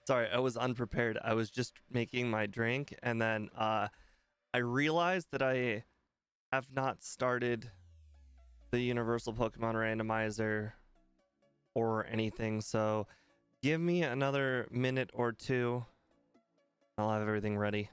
Sorry, I was unprepared. I was just making my drink, and then I realized that I have not started the Universal Pokemon Randomizer or anything, so give me another minute or two. I'll have everything ready.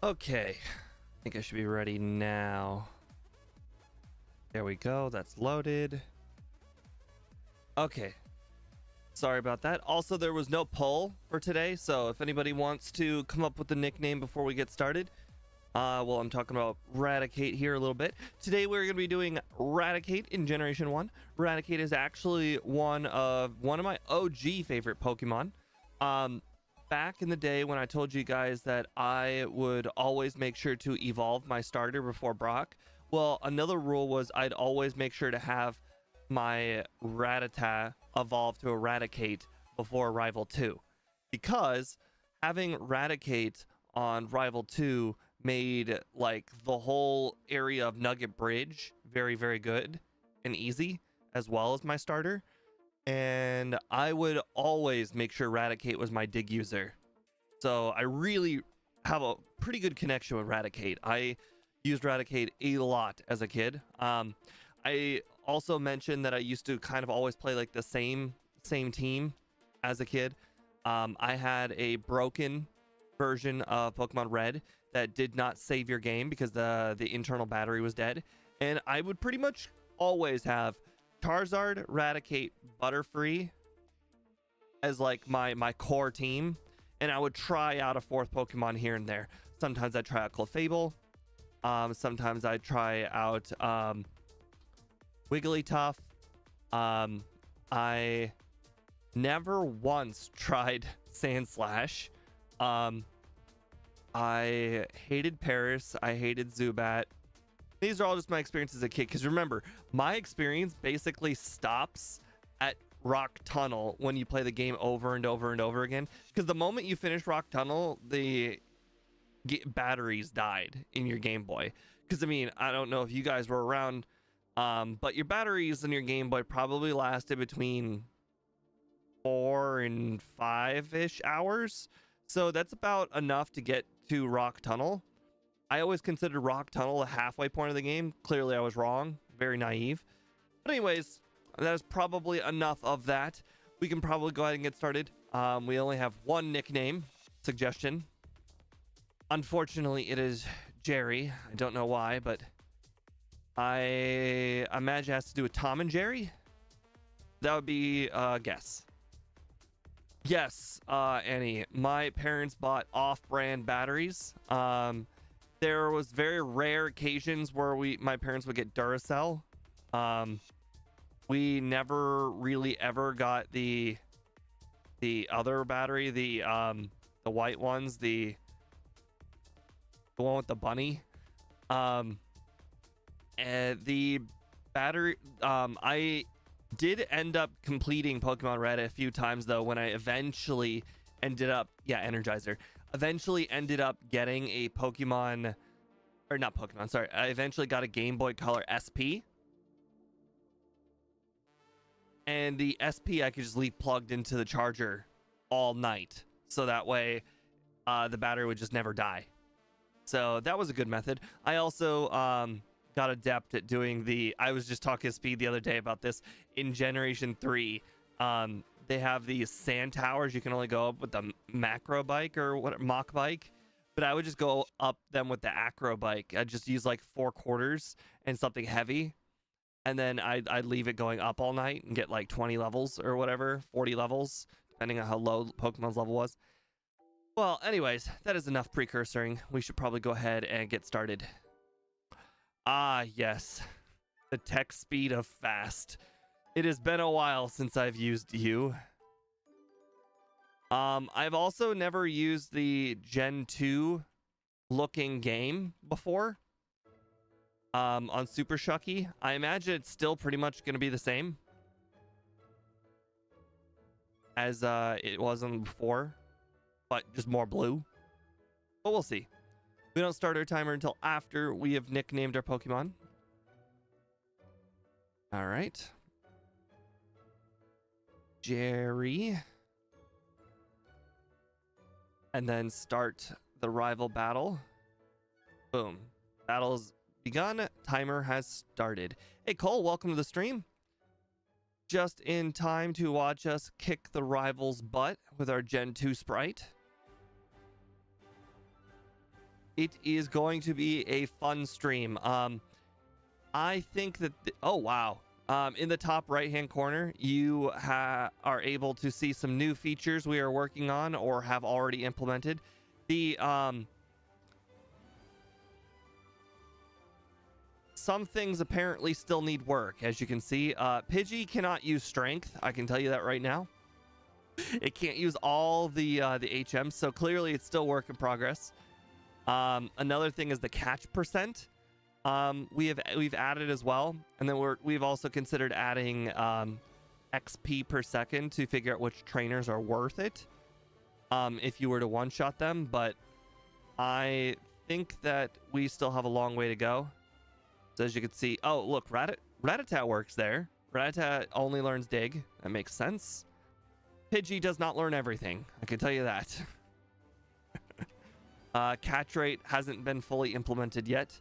Okay, I think I should be ready now. There we go, that's loaded. Okay, sorry about that. Also, there was no poll for today, so if anybody wants to come up with a nickname before we get started, well, I'm talking about Raticate here a little bit. Today we're going to be doing Raticate in Generation 1. Raticate is actually one of my OG favorite Pokemon. Back in the day when I told you guys that I would always make sure to evolve my starter before Brock, well, another rule was I'd always make sure to have my Rattata evolve to Eradicate before Rival 2. Because having Raticate on Rival 2 made like the whole area of Nugget Bridge very, very good and easy, as well as my starter. And I would always make sure Raticate was my dig user. So I really have a pretty good connection with Raticate. I used Raticate a lot as a kid. I also mentioned that I used to kind of always play like the same team as a kid. I had a broken version of Pokemon Red that did not save your game because the internal battery was dead, and I would pretty much always have Charizard, Raticate, Butterfree as like my core team, and I would try out a fourth Pokemon here and there. Sometimes I try out Clefable, sometimes I try out Wigglytuff. I never once tried Sandslash. I hated Paris. I hated Zubat. These are all just my experience as a kid. Because remember, my experience basically stops at Rock Tunnel when you play the game over and over and over again. Because the moment you finish Rock Tunnel, the batteries died in your Game Boy. Because, I mean, I don't know if you guys were around, but your batteries in your Game Boy probably lasted between 4 and 5-ish hours. So that's about enough to get to Rock Tunnel. I always considered Rock Tunnel the halfway point of the game. Clearly I was wrong. Very naive. But anyways, that is probably enough of that. We can probably go ahead and get started. We only have one nickname suggestion. Unfortunately, it is Jerry. I don't know why, but I imagine it has to do with Tom and Jerry. That would be a guess. Yes, Annie. My parents bought off-brand batteries. There was very rare occasions where my parents would get Duracell. We never really ever got the other battery, the white ones, the one with the bunny. And the battery, I did end up completing Pokemon Red a few times though, when I eventually ended up, Energizer, eventually ended up getting a Pokemon, or not Pokemon, sorry, I eventually got a Game Boy Color SP. And the SP I could just leave plugged into the charger all night, so that way the battery would just never die. So that was a good method. I also got adept at doing I was just talking to Speed the other day about this. In Generation 3, they have these sand towers. You can only go up with the macro bike or what, mock bike. But I would just go up them with the acro bike. I'd just use like 4 quarters and something heavy. And then I'd leave it going up all night and get like 20 levels or whatever, 40 levels, depending on how low Pokemon's level was. Well, anyways, that is enough precursoring. We should probably go ahead and get started. Ah, yes. The tech speed of fast. It has been a while since I've used you. I've also never used the Gen 2 looking game before. On Super Shucky. I imagine it's still pretty much going to be the same as it was on before, but just more blue. But we'll see. We don't start our timer until after we have nicknamed our Pokemon. All right. Jerry. And then start the rival battle. Boom. Battle's begun. Timer has started. Hey Cole, welcome to the stream. Just in time to watch us kick the rival's butt with our Gen 2 sprite. It is going to be a fun stream. I think that oh wow. In the top right hand corner you are able to see some new features we are working on or have already implemented. The some things apparently still need work, as you can see. Pidgey cannot use strength. I can tell you that right now. It can't use all the HMs, so clearly it's still work in progress. Another thing is the catch percent. We've added as well, and then we've also considered adding XP per second to figure out which trainers are worth it. If you were to one-shot them, but I think that we still have a long way to go. So as you can see, oh look, Raticate works there. Raticate only learns dig. That makes sense. Pidgey does not learn everything. I can tell you that. Catch rate hasn't been fully implemented yet.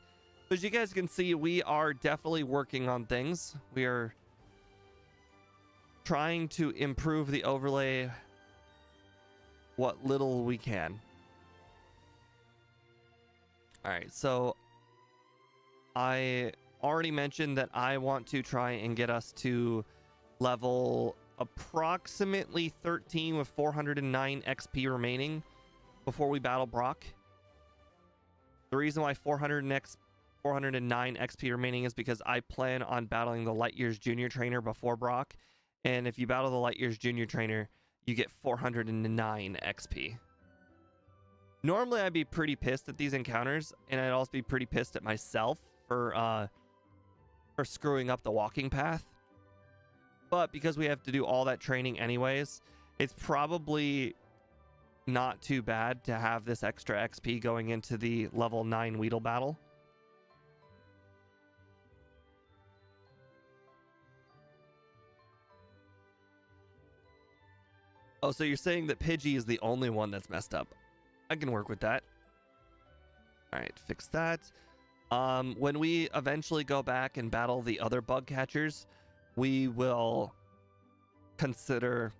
As you guys can see, we are definitely working on things. We are trying to improve the overlay what little we can. All right, so I already mentioned that I want to try and get us to level approximately 13 with 409 XP remaining before we battle Brock. The reason why 409 XP remaining is because I plan on battling the Light Years Junior Trainer before Brock. And if you battle the Light Years Junior Trainer, you get 409 XP. Normally, I'd be pretty pissed at these encounters, and I'd also be pretty pissed at myself for screwing up the walking path. But because we have to do all that training anyways, it's probably not too bad to have this extra XP going into the level 9 Weedle battle. Oh, so you're saying that Pidgey is the only one that's messed up. I can work with that. All right, fix that. When we eventually go back and battle the other bug catchers, we will consider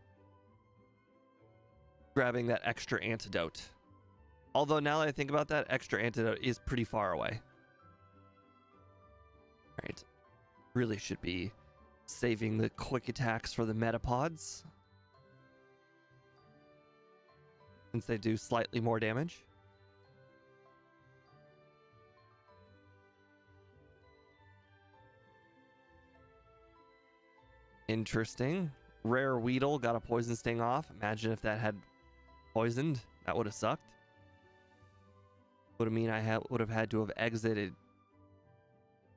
grabbing that extra antidote. Although now that I think about that, extra antidote is pretty far away. All right. Really should be saving the quick attacks for the metapods, since they do slightly more damage. Interesting. Rare Weedle got a poison sting off. Imagine if that had poisoned. That would have sucked. Would have mean I would have had to have exited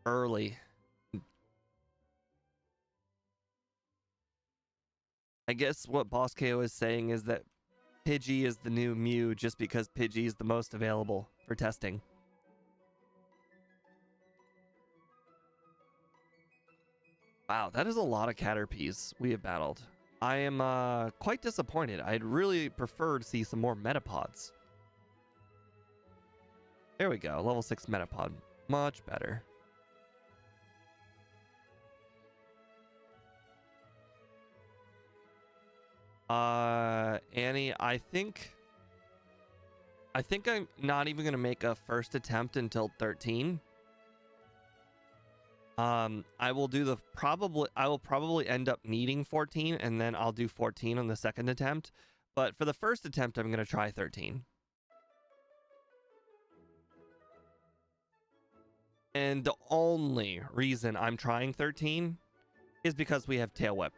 early. I guess what Boss KO is saying is that Pidgey is the new Mew just because Pidgey is the most available for testing. Wow, that is a lot of Caterpies we have battled. I am quite disappointed. I'd really prefer to see some more Metapods. There we go, level 6 Metapod. Much better. Annie, I think I'm not even gonna make a first attempt until 13. I will probably end up needing 14, and then I'll do 14 on the second attempt. But for the first attempt, I'm gonna try 13. And the only reason I'm trying 13 is because we have Tail Whip.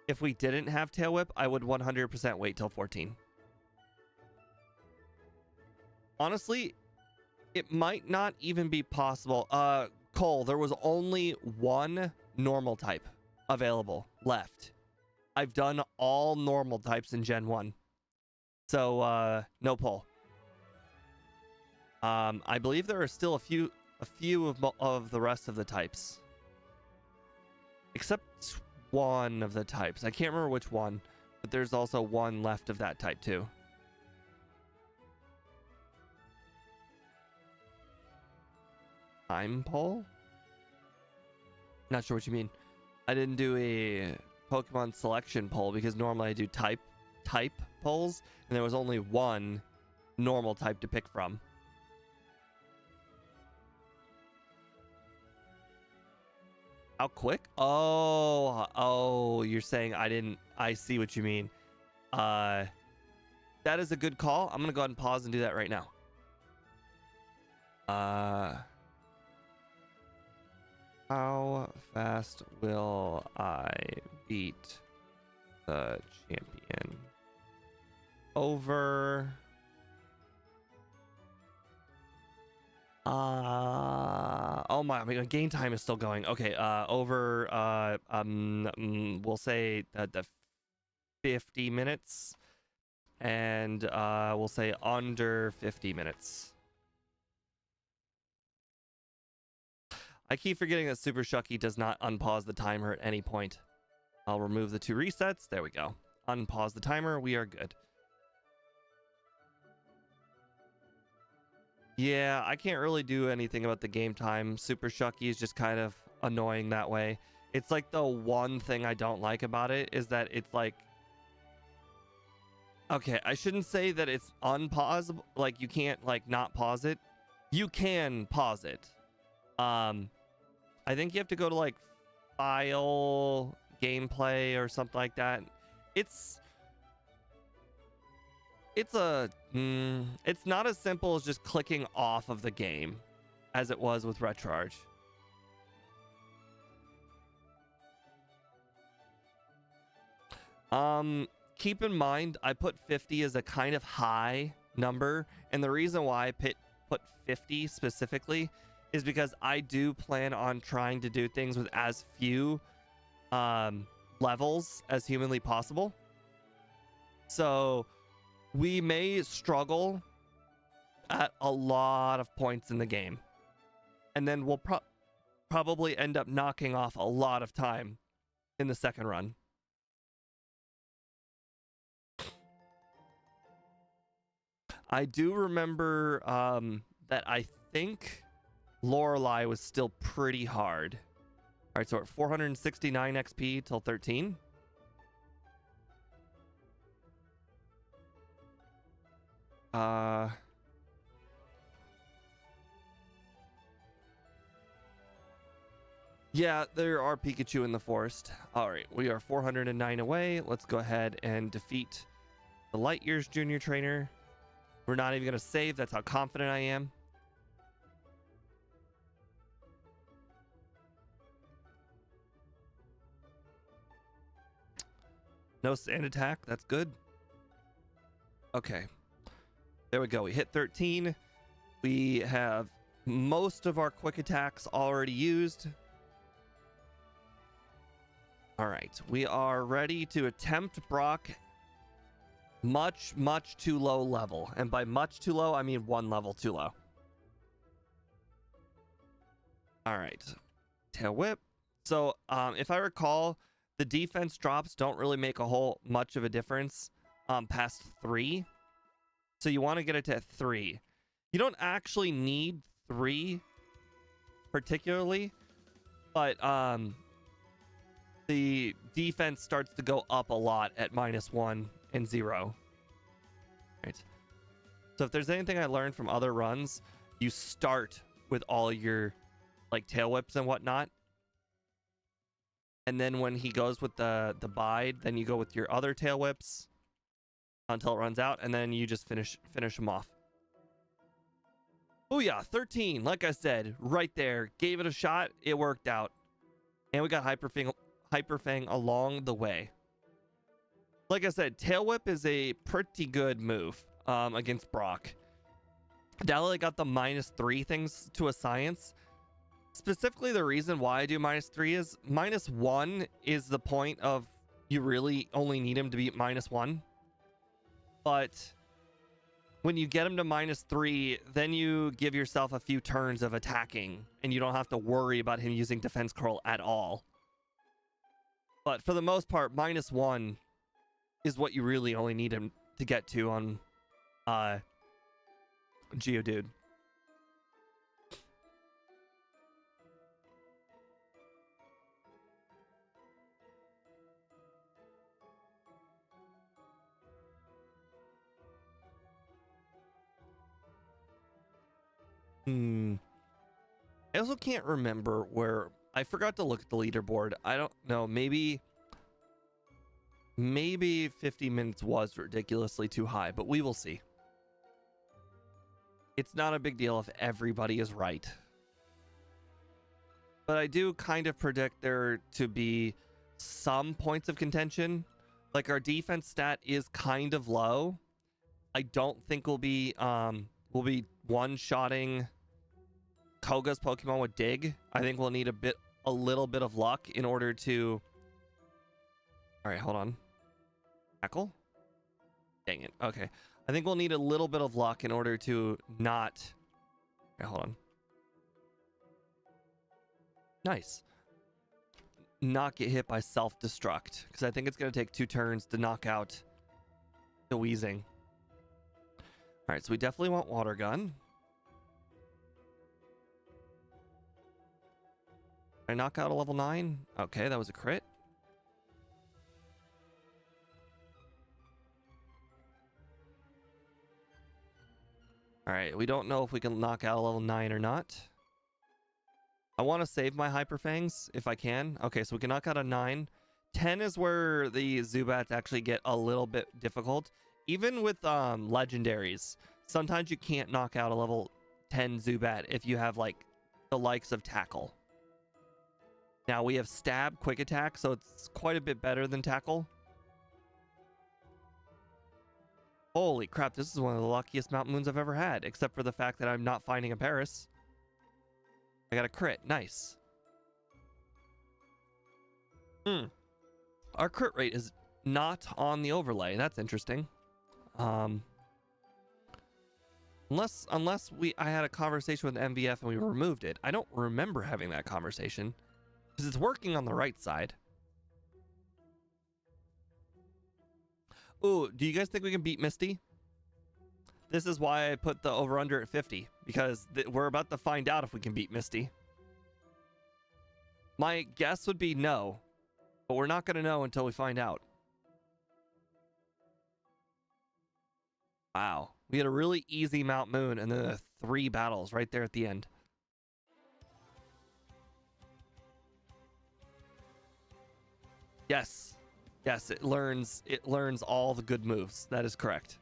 If we didn't have Tail Whip, I would 100% wait till 14. Honestly, it might not even be possible. Cole, there was only one normal type available left. I've done all normal types in Gen 1. So, no pull. I believe there are still a few of the rest of the types. Except one of the types. I can't remember which one, but there's also one left of that type too. Time pull? Not sure what you mean. I didn't do a Pokemon selection poll because normally I do type polls, and there was only one normal type to pick from. How quick? Oh, you're saying I see what you mean. That is a good call. I'm gonna go ahead and pause and do that right now. How fast will I beat the champion? Over. Oh my game time is still going. Okay, over we'll say the 50 minutes, and we'll say under 50 minutes. I keep forgetting that Super Shucky does not unpause the timer at any point. I'll remove the 2 resets. There we go. Unpause the timer. We are good. Yeah, I can't really do anything about the game time. Super Shucky is just kind of annoying that way. It's like the one thing I don't like about it is that it's like... Okay, I shouldn't say that it's unpausable. Like, you can't, like, not pause it. You can pause it. I think you have to go to, like, file, gameplay, or something like that. It's not as simple as just clicking off of the game as it was with Recharge. Keep in mind, I put 50 as a kind of high number, and the reason why I put 50 specifically is because I do plan on trying to do things with as few levels as humanly possible. So we may struggle at a lot of points in the game, and then we'll probably end up knocking off a lot of time in the second run. I do remember that I think Lorelei was still pretty hard. All right, so we're at 469 XP till 13. Yeah, there are Pikachu in the forest. All right, we are 409 away. Let's go ahead and defeat the Light Years Junior Trainer. We're not even going to save. That's how confident I am. No sand attack. That's good. Okay. There we go. We hit 13. We have most of our quick attacks already used. All right. We are ready to attempt Brock much, much too low level. And by much too low, I mean 1 level too low. All right. Tail Whip. So if I recall, the defense drops don't really make a whole much of a difference past 3. So you want to get it to 3. You don't actually need 3 particularly, but the defense starts to go up a lot at -1 and 0. Right. So if there's anything I learned from other runs, you start with all your like tail whips and whatnot. And then when he goes with the bide, then you go with your other tail whips until it runs out, and then you just finish him off. Oh yeah, 13. Like I said, right there. Gave it a shot. It worked out. And we got Hyper Fang along the way. Like I said, Tail Whip is a pretty good move against Brock. Dally got the -3 things to a science. Specifically, the reason why I do -3 is -1 is the point of you really only need him to be -1. But when you get him to -3, then you give yourself a few turns of attacking, and you don't have to worry about him using defense curl at all. But for the most part, -1 is what you really only need him to get to on Geodude. I also can't remember where I forgot to look at the leaderboard. I don't know. Maybe 50 minutes was ridiculously too high, but we will see. It's not a big deal if everybody is right. But I do kind of predict there to be some points of contention. Like our defense stat is kind of low. I don't think we'll be one-shotting Koga's Pokemon with Dig. I think we'll need a little bit of luck in order to... All right, hold on. Tackle? Dang it. Okay. I think we'll need a little bit of luck in order to not... Okay, hold on. Nice. Not get hit by self-destruct, because I think it's going to take 2 turns to knock out the Weezing. All right, so we definitely want Water Gun. Did I knock out a level 9? Okay, that was a crit. All right, we don't know if we can knock out a level 9 or not. I want to save my Hyper Fangs if I can. Okay, so we can knock out a 9. 10 is where the Zubats actually get a little bit difficult. Even with legendaries, sometimes you can't knock out a level 10 Zubat if you have like the likes of Tackle. Now we have Stab, Quick Attack, so it's quite a bit better than Tackle. Holy crap, this is one of the luckiest Mount Moons I've ever had, except for the fact that I'm not finding a Paris. I got a crit. Nice. Our crit rate is not on the overlay. That's interesting. Unless I had a conversation with MVF and we removed it. I don't remember having that conversation because it's working on the right side. Ooh, do you guys think we can beat Misty? This is why I put the over-under at 50, because we're about to find out if we can beat Misty. My guess would be no, but we're not going to know until we find out. Wow. We had a really easy Mount Moon and then the 3 battles right there at the end. Yes. Yes, it learns all the good moves. That is correct.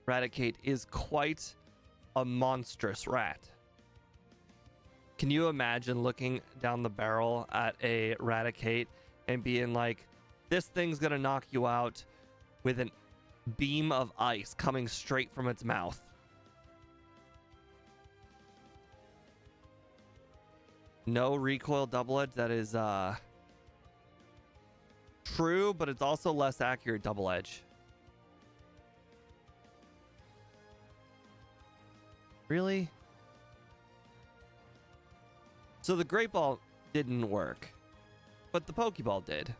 Raticate is quite a monstrous rat. Can you imagine looking down the barrel at a Raticate and being like, this thing's gonna knock you out with a beam of ice coming straight from its mouth? No recoil double edge. That is true, but it's also less accurate double edge. Really? So the Great Ball didn't work, but the Pokeball did.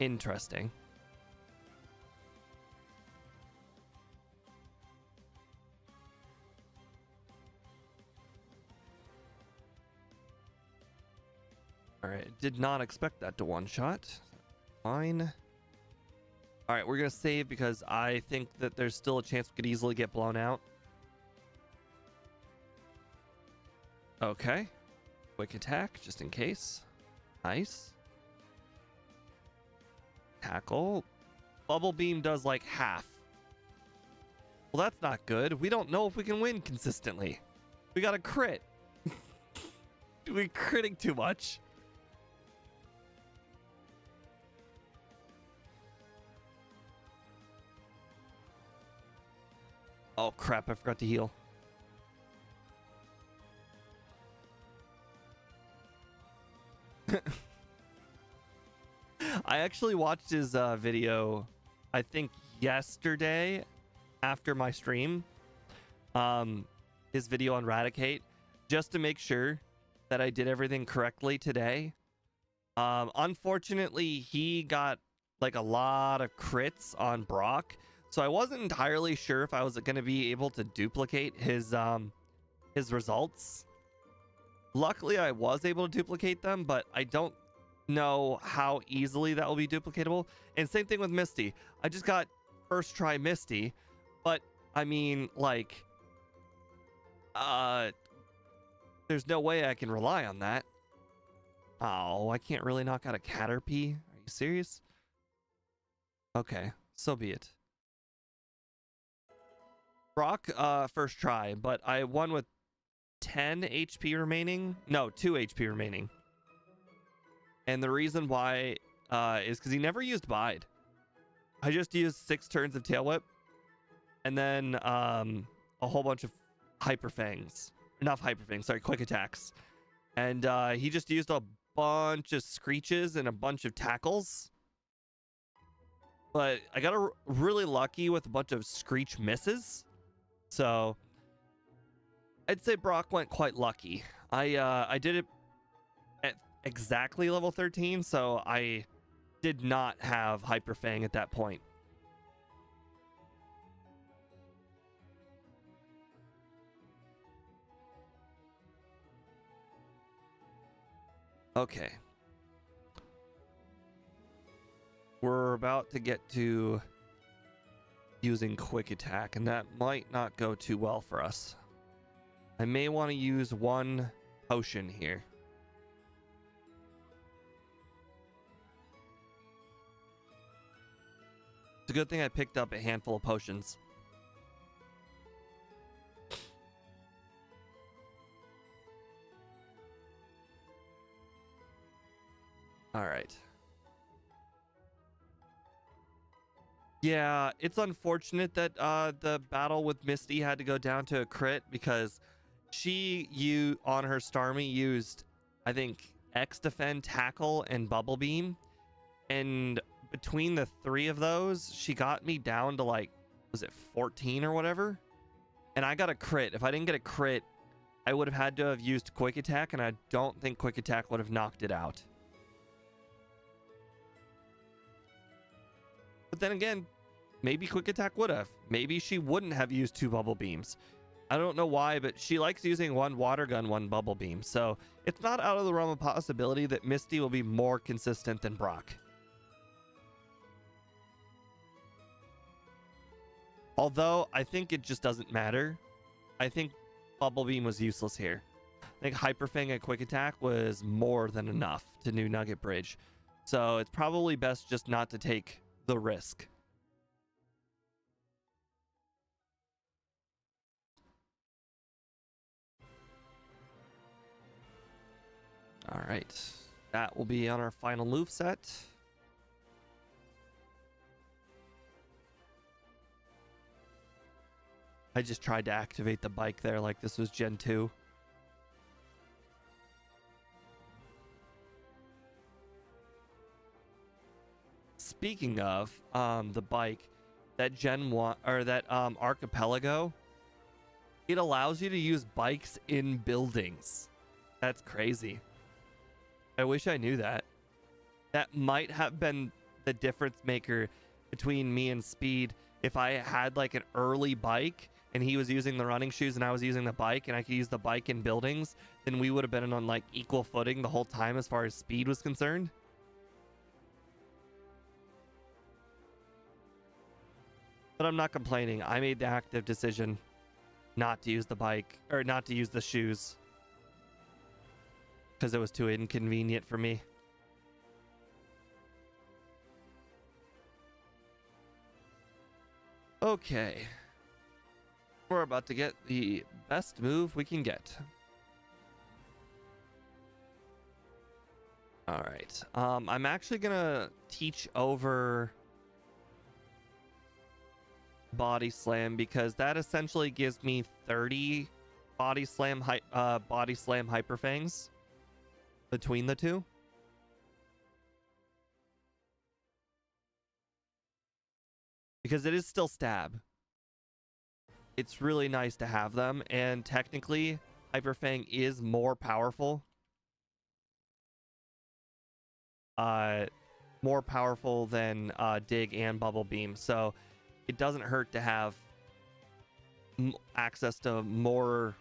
Interesting. All right, did not expect that to one-shot. Fine. All right, we're going to save because I think that there's still a chance we could easily get blown out. Okay. Quick attack, just in case. Nice. Tackle. Bubble Beam does like half. Well, that's not good. We don't know if we can win consistently. We got a crit. We're critting too much. Oh crap, I forgot to heal. I actually watched his video, I think yesterday after my stream, his video on Raticate, just to make sure that I did everything correctly today. Unfortunately, he got like a lot of crits on Brock, so I wasn't entirely sure if I was going to be able to duplicate his results. Luckily, I was able to duplicate them, but I don't know how easily that will be duplicatable. And same thing with Misty. I just got first try Misty, but I mean, like, there's no way I can rely on that. Oh, I can't really knock out a Caterpie. Are you serious? Okay, so be it. Brock, first try, but I won with 10 HP remaining. No, 2 HP remaining. And the reason why is because he never used Bide. I just used 6 turns of Tail Whip, and then a whole bunch of Hyper Fangs. Not Hyper Fangs, sorry, Quick Attacks. And he just used a bunch of Screeches and a bunch of Tackles. But I got really lucky with a bunch of Screech misses. So I'd say Brock went quite lucky. I did it at exactly level 13, so I did not have Hyper Fang at that point. Okay. We're about to get to using Quick Attack, and that might not go too well for us. I may want to use 1 potion here. It's a good thing I picked up a handful of potions. All right. Yeah, it's unfortunate that the battle with Misty had to go down to a crit because on her Starmie used, I think, X Defend, Tackle, and Bubble Beam. And between the 3 of those, she got me down to like, was it 14 or whatever? And I got a crit. If I didn't get a crit, I would have had to have used Quick Attack, and I don't think Quick Attack would have knocked it out. But then again, maybe quick attack would have. Maybe she wouldn't have used 2 bubble beams. I don't know why, but she likes using 1 water gun, 1 bubble beam. So it's not out of the realm of possibility that Misty will be more consistent than Brock. Although I think it just doesn't matter. I think bubble beam was useless here. I think Hyper Fang and quick attack was more than enough to New Nugget Bridge. So it's probably best just not to take the risk. All right, that will be on our final move set. I just tried to activate the bike there like this was Gen 2. Speaking of the bike, that Gen 1 or that Archipelago, it allows you to use bikes in buildings. That's crazy. I wish I knew that. That might have been the difference maker between me and Speed. If I had like an early bike and he was using the running shoes and I was using the bike and I could use the bike in buildings, then we would have been on like equal footing the whole time as far as speed was concerned. But I'm not complaining. I made the active decision not to use the bike or not to use the shoes because it was too inconvenient for me. Okay. We're about to get the best move we can get. All right. I'm actually gonna teach over Body Slam because that essentially gives me 30 Body Slam Hyper Fangs between the two. Because it is still stab. It's really nice to have them, and technically Hyper Fang is more powerful. More powerful than Dig and Bubble Beam, so it doesn't hurt to have access to more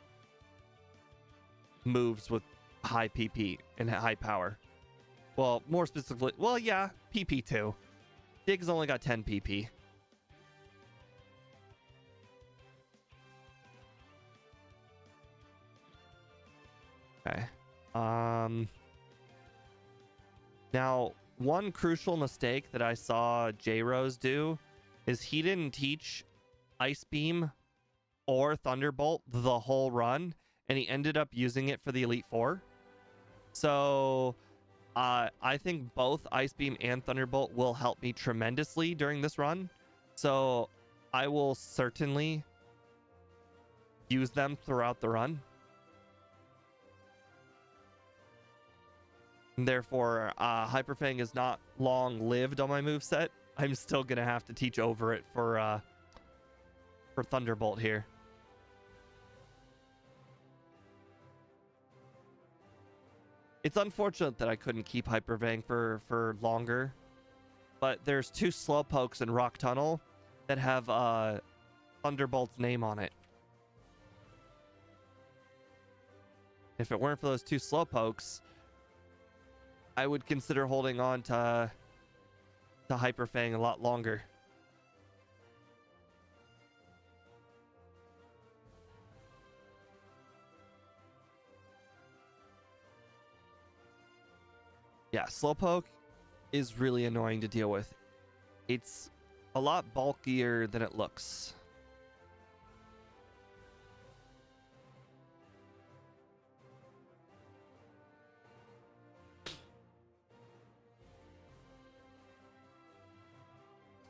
moves with high PP and high power. Well, more specifically, well, yeah, PP too. Dig's only got 10 PP. Okay. Now, one crucial mistake that I saw J-Rose do is he didn't teach Ice Beam or Thunderbolt the whole run, and he ended up using it for the Elite Four. So I think both Ice Beam and Thunderbolt will help me tremendously during this run. So I will certainly use them throughout the run. And therefore, Hyper Fang is not long-lived on my moveset. I'm still gonna have to teach over it for Thunderbolt here. It's unfortunate that I couldn't keep Hyper Fang for longer, but there's 2 Slowpokes in Rock Tunnel that have Thunderbolt's name on it. If it weren't for those 2 Slowpokes, I would consider holding on to Hyper Fang a lot longer. Yeah, Slowpoke is really annoying to deal with. It's a lot bulkier than it looks.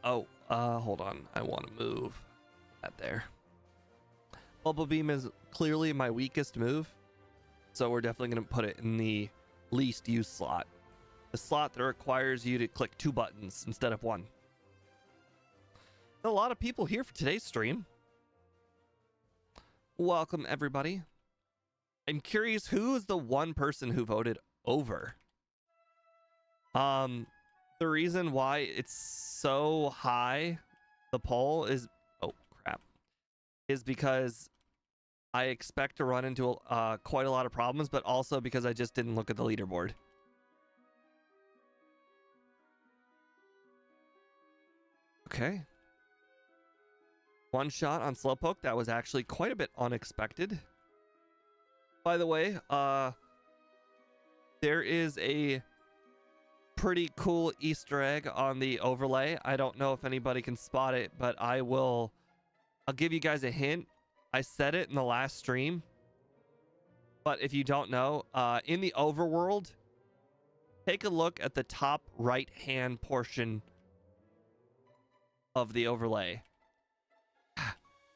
Oh, hold on. I want to move that there. Bubble Beam is clearly my weakest move, so we're definitely going to put it in the least used slot. The slot that requires you to click 2 buttons instead of 1. A lot of people here for today's stream. Welcome, everybody. I'm curious, who is the one person who voted over? The reason why it's so high the poll is, oh crap, is because I expect to run into quite a lot of problems, but also because I just didn't look at the leaderboard. Okay. One shot on Slowpoke. That was actually quite a bit unexpected. By the way, there is a pretty cool Easter egg on the overlay. I don't know if anybody can spot it, but I'll give you guys a hint. I said it in the last stream, but if you don't know, in the overworld, take a look at the top right hand portion of the overlay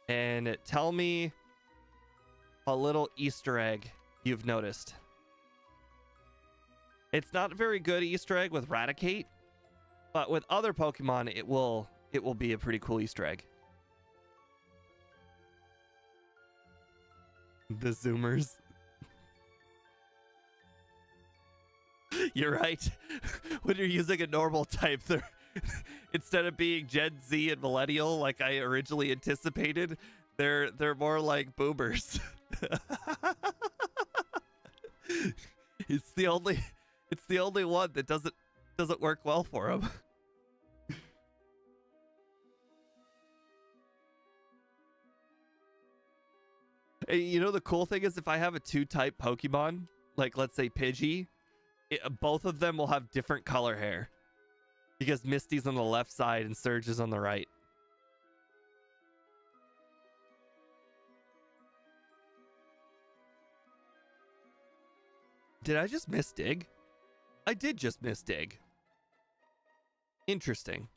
and tell me a little Easter egg you've noticed. It's not a very good Easter egg with Raticate, but with other Pokemon, it will be a pretty cool Easter egg. The Zoomers. You're right. When you're using a normal type, they're instead of being Gen Z and Millennial like I originally anticipated, they're more like boomers. It's the only one that doesn't work well for him. Hey, you know the cool thing is if I have a 2-type Pokemon, like let's say Pidgey, both of them will have different color hair. Because Misty's on the left side and Surge is on the right. Did I just miss dig? I did just miss dig. Interesting.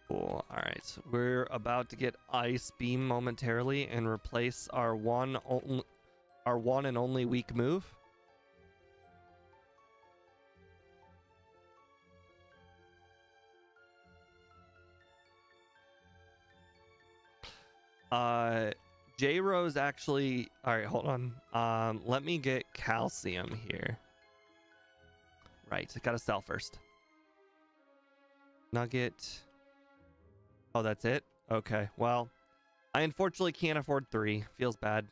Cool. All right, we're about to get Ice Beam momentarily and replace our one and only weak move. J-Rose actually... Alright, hold on. Let me get calcium here. Right, I gotta sell first. Nugget. Oh, that's it? Okay, well, I unfortunately can't afford 3. Feels bad.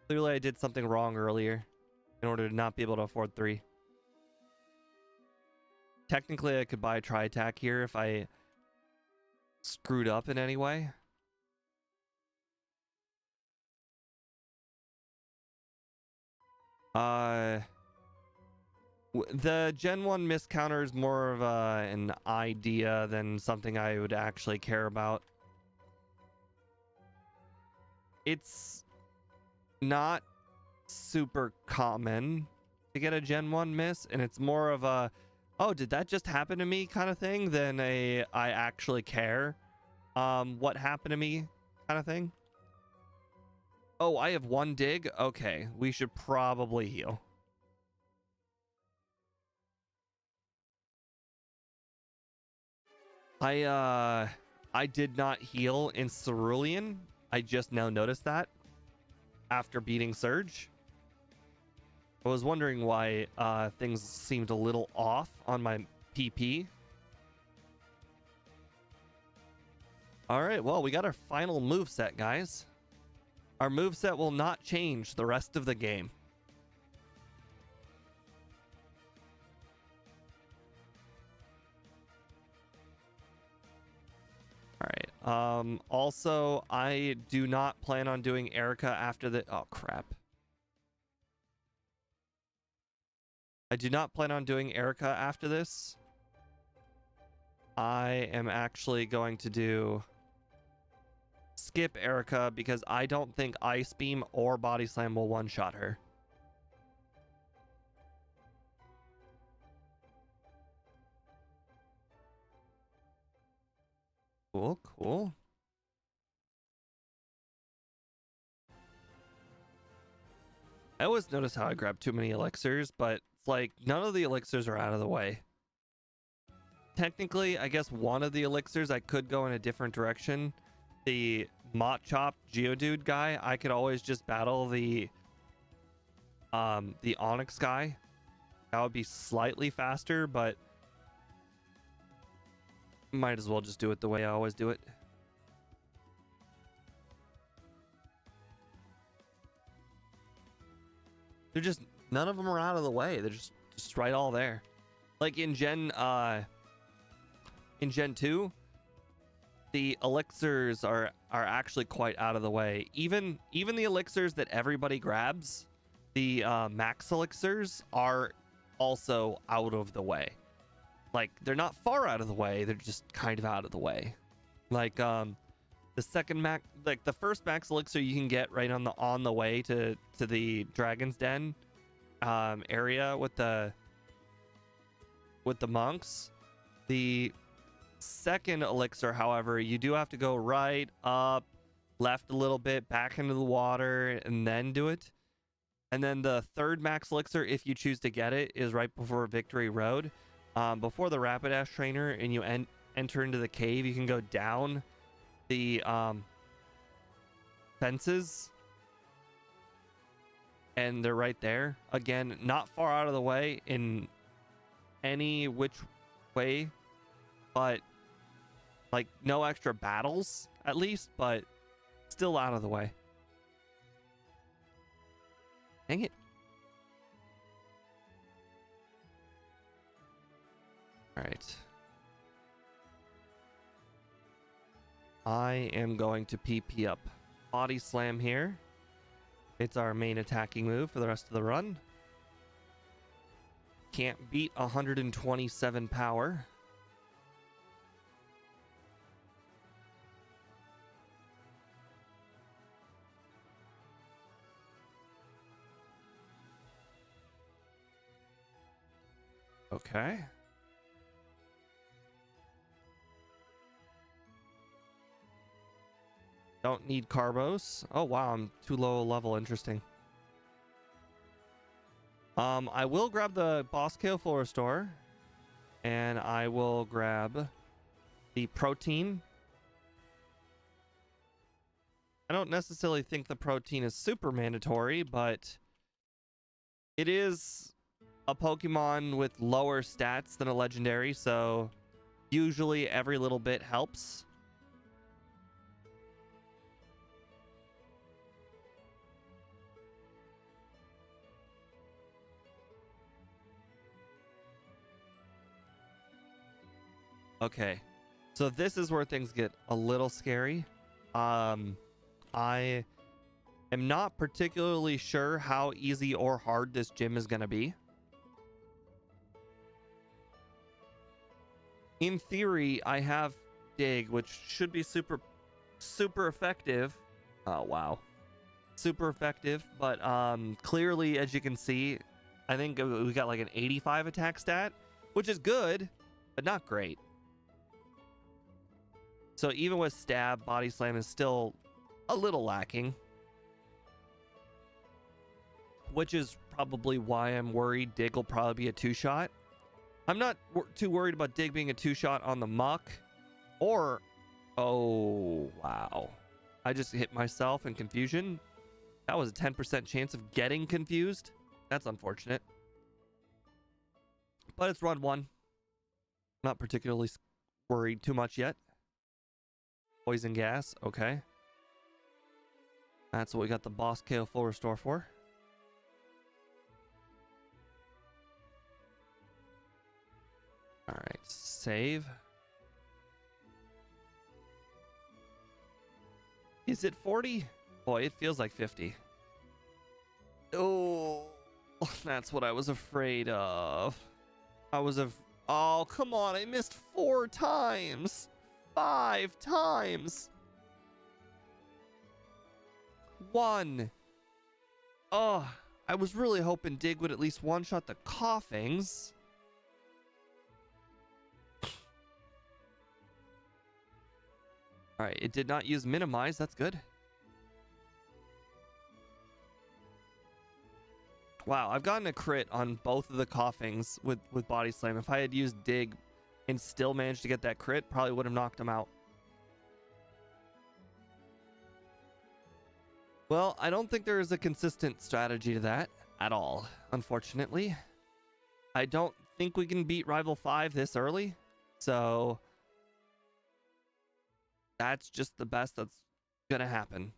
Clearly I did something wrong earlier in order to not be able to afford 3. Technically, I could buy a Tri-Attack here if I screwed up in any way. The Gen 1 miscounter is more of an idea than something I would actually care about. It's not super common to get a Gen 1 miss, and it's more of a, oh, did that just happen to me kind of thing than a I actually care what happened to me kind of thing. Oh, I have 1 dig? Okay, we should probably heal. I did not heal in Cerulean. I just now noticed that after beating Surge. I was wondering why things seemed a little off on my PP. All right, well, we got our final moveset, guys. Our moveset will not change the rest of the game. All right. Also, I do not plan on doing Erica after the... Oh, crap. I do not plan on doing Erica after this. I am actually going to do... skip Erica because I don't think Ice Beam or Body Slam will one-shot her. Cool, cool. I always notice how I grab too many elixirs, but it's like none of the elixirs are out of the way. technically, I guess one of the elixirs I could go in a different direction. The Machop Geodude guy, I could always just battle the Onyx guy. That would be slightly faster, but might as well just do it the way I always do it. They're just, none of them are out of the way. They're just right all there. Like in Gen 2, the elixirs are actually quite out of the way. Even the elixirs that everybody grabs, the max elixirs are also out of the way. Like, they're not far out of the way, they're just kind of out of the way. Like the second max, like the first max elixir you can get right on the way to the Dragon's Den area with the monks. The second elixir, however, you do have to go right, up, left a little bit, back into the water, and then do it. And then the third max elixir, if you choose to get it, is right before Victory Road. Before the Rapidash trainer, and you enter into the cave, you can go down the fences, and they're right there. Again, not far out of the way in any which way, but like no extra battles at least, but still out of the way. Dang it. All right. I am going to PP up Body Slam here. It's our main attacking move for the rest of the run. Can't beat 127 power. Okay. Don't need Carbos. Oh wow, I'm too low a level. Interesting. I will grab the Boss KO full restore, and I will grab the protein. I don't necessarily think the protein is super mandatory, but it is a Pokemon with lower stats than a legendary, so usually every little bit helps. Okay, so this is where things get a little scary. I am not particularly sure how easy or hard this gym is going to be. In theory, I have Dig, which should be super effective. Oh, wow. Super effective, but clearly, as you can see, I think we got like an 85 attack stat, which is good, but not great. So even with Stab, Body Slam is still a little lacking, which is probably why I'm worried Dig will probably be a two-shot. I'm not too worried about Dig being a two-shot on the Muck, or... Oh, wow. I just hit myself in confusion. That was a 10% chance of getting confused. That's unfortunate. But it's run one. Not particularly worried too much yet. Poison gas, okay. That's what we got the Boss KO full restore for. Alright, save. Is it 40? Boy, it feels like 50. Oh, that's what I was afraid of. Oh, come on, I missed 4 times. 5 times. 1. Oh, I was really hoping Dig would at least one-shot the Coughings. Alright, it did not use Minimize. That's good. Wow, I've gotten a crit on both of the Coughings with Body Slam. If I had used Dig and still managed to get that crit, probably would have knocked him out. Well, I don't think there is a consistent strategy to that at all, unfortunately. I don't think we can beat Rival 5 this early, so that's just the best that's gonna happen.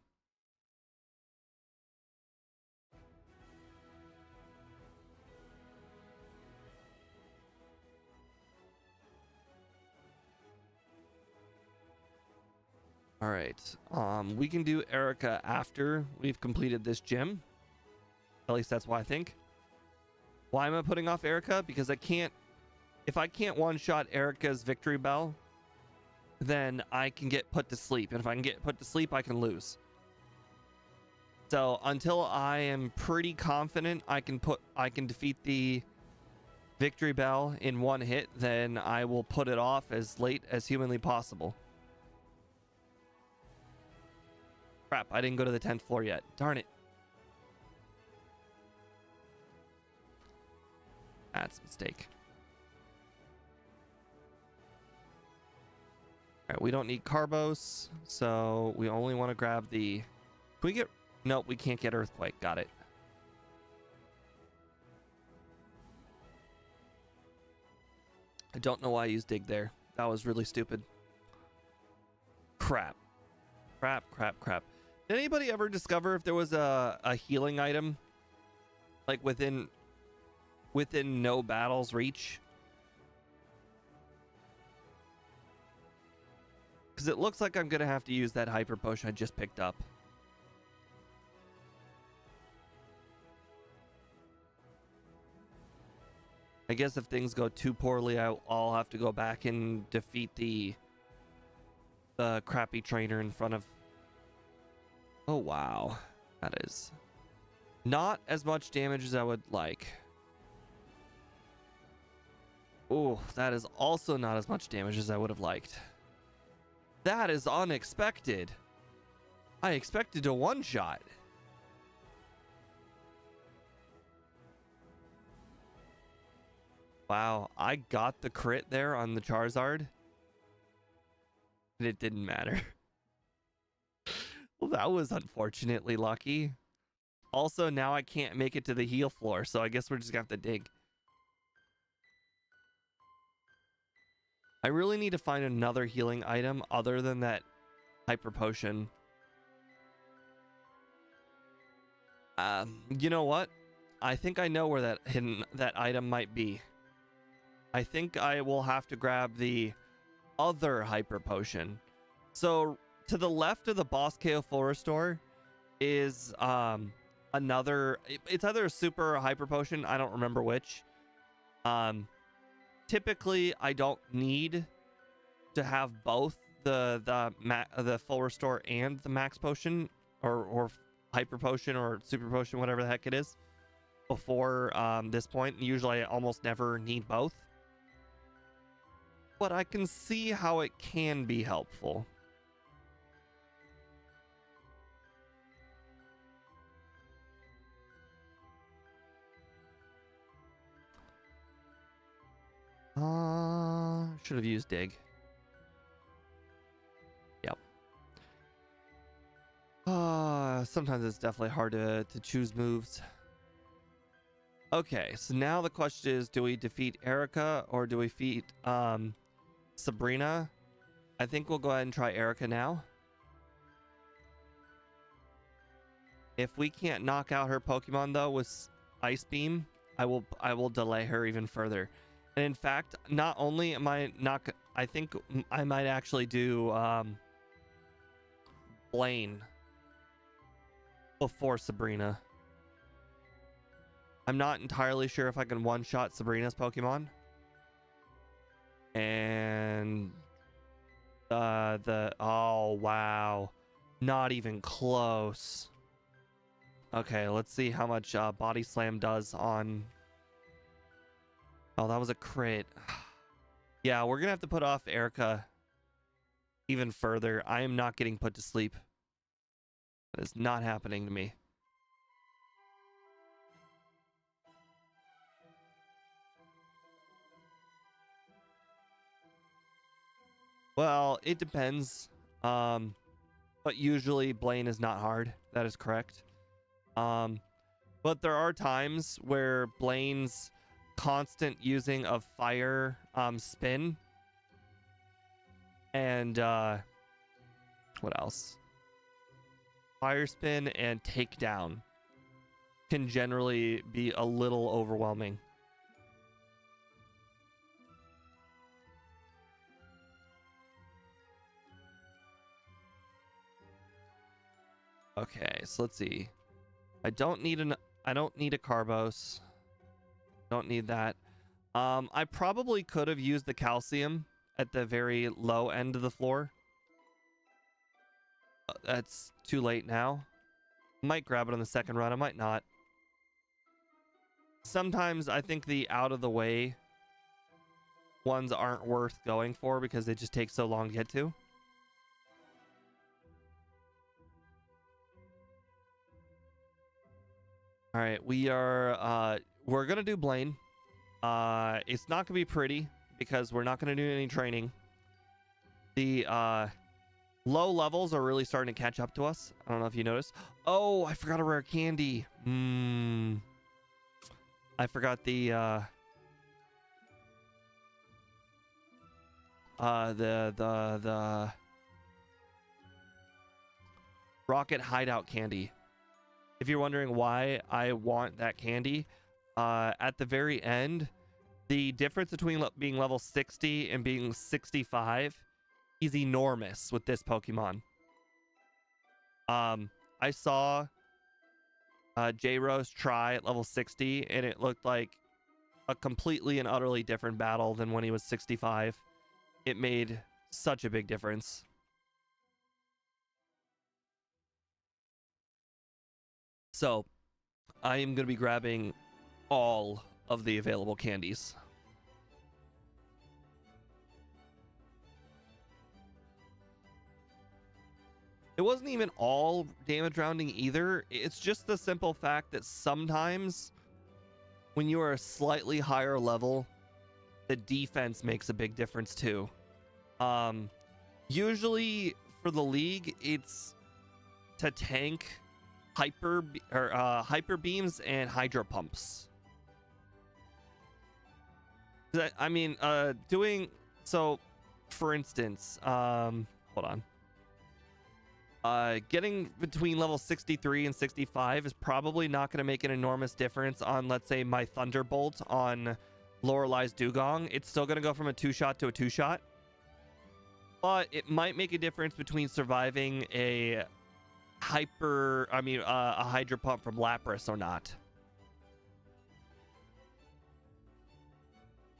All right. We can do Erica after we've completed this gym. At least that's why I think. Why am I putting off Erica? Because I can't. If I can't one-shot Erica's victory bell, then I can get put to sleep. And if I can get put to sleep, I can lose. So until I am pretty confident I can defeat the victory bell in one hit, then I will put it off as late as humanly possible. Crap, I didn't go to the 10th floor yet. Darn it. That's a mistake. All right, we don't need Carbos, so we only want to grab the... Can we get... Nope, we can't get Earthquake. Got it. I don't know why I used Dig there. That was really stupid. Crap. Crap. Did anybody ever discover if there was a healing item like within no battles reach? Because it looks like I'm gonna have to use that hyper potion I just picked up. I guess if things go too poorly, I'll have to go back and defeat the crappy trainer in front of... Oh, wow. That is not as much damage as I would like. Oh, that is also not as much damage as I would have liked. That is unexpected. I expected a one-shot. Wow, I got the crit there on the Charizard. And it didn't matter. Well, that was unfortunately lucky. Also, now I can't make it to the heal floor, so I guess we're just gonna have to dig. I really need to find another healing item other than that hyper potion. You know what? I think I know where that item might be. I think I will have to grab the other hyper potion. So to the left of the Boss KO full restore is another, it's either a super or a hyper potion, I don't remember which. Typically I don't need to have both the full restore and the max potion or hyper potion or super potion, whatever the heck it is, before this point. Usually I almost never need both, but I can see how it can be helpful. Should have used dig. Yep. Sometimes it's definitely hard to choose moves. Okay, so now the question is, do we defeat Erica or do we defeat Sabrina? I think we'll go ahead and try Erica now. If we can't knock out her Pokemon though with Ice Beam, I will delay her even further. And in fact, not only am I not, I think I might actually do Blaine before Sabrina. I'm not entirely sure if I can one-shot Sabrina's Pokemon. And oh wow, not even close. Okay, let's see how much Body Slam does on... Oh, that was a crit. Yeah, we're gonna have to put off Erica even further. I am not getting put to sleep. That is not happening to me. Well, it depends. But usually Blaine is not hard. That is correct. But there are times where Blaine's constant using of fire spin and what else? Fire spin and takedown can generally be a little overwhelming. Okay, so let's see. I don't need a Carbos. Don't need that. I probably could have used the calcium at the very low end of the floor. That's too late now. Might grab it on the second run. I might not. Sometimes I think the out of the way ones aren't worth going for because they just take so long to get to. All right, we're gonna do Blaine. It's not gonna be pretty because we're not gonna do any training. The low levels are really starting to catch up to us. I don't know if you noticed. Oh, I forgot a rare candy. I forgot the Rocket Hideout candy. If you're wondering why I want that candy, at the very end, the difference between being level 60 and being 65 is enormous with this Pokemon. I saw J-Rose try at level 60, and it looked like a completely and utterly different battle than when he was 65. It made such a big difference. So, I am going to be grabbing all of the available candies. It wasn't even all damage rounding either. It's just the simple fact that sometimes when you are a slightly higher level, the defense makes a big difference too. Usually for the league, it's to tank hyper beams and hydro pumps. I mean, for instance, hold on. Getting between level 63 and 65 is probably not going to make an enormous difference on, let's say, my Thunderbolt on Lorelei's Dugong. It's still going to go from a 2-shot to a 2-shot. But it might make a difference between surviving a Hydro Pump from Lapras or not.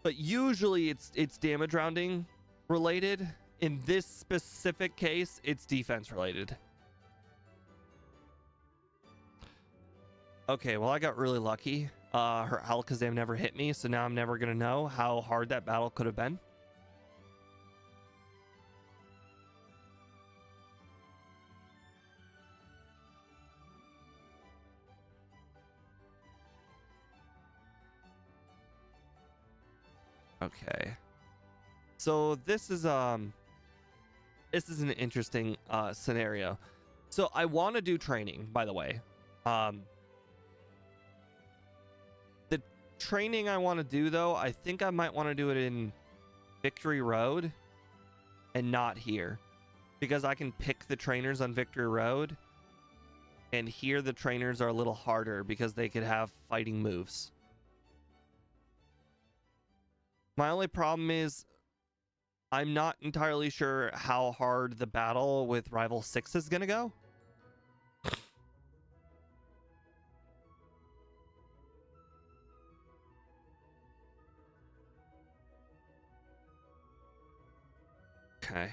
But usually it's damage rounding related. In this specific case, it's defense related. Okay, well, I got really lucky. Her Alakazam never hit me, so now I'm never going to know how hard that battle could have been. Okay. So this is an interesting scenario. So I want to do training, by the way. The training I want to do, though, I think I might want to do it in Victory Road and not here, because I can pick the trainers on Victory Road, and here the trainers are a little harder because they could have fighting moves. My only problem is I'm not entirely sure how hard the battle with Rival 6 is going to go. Okay.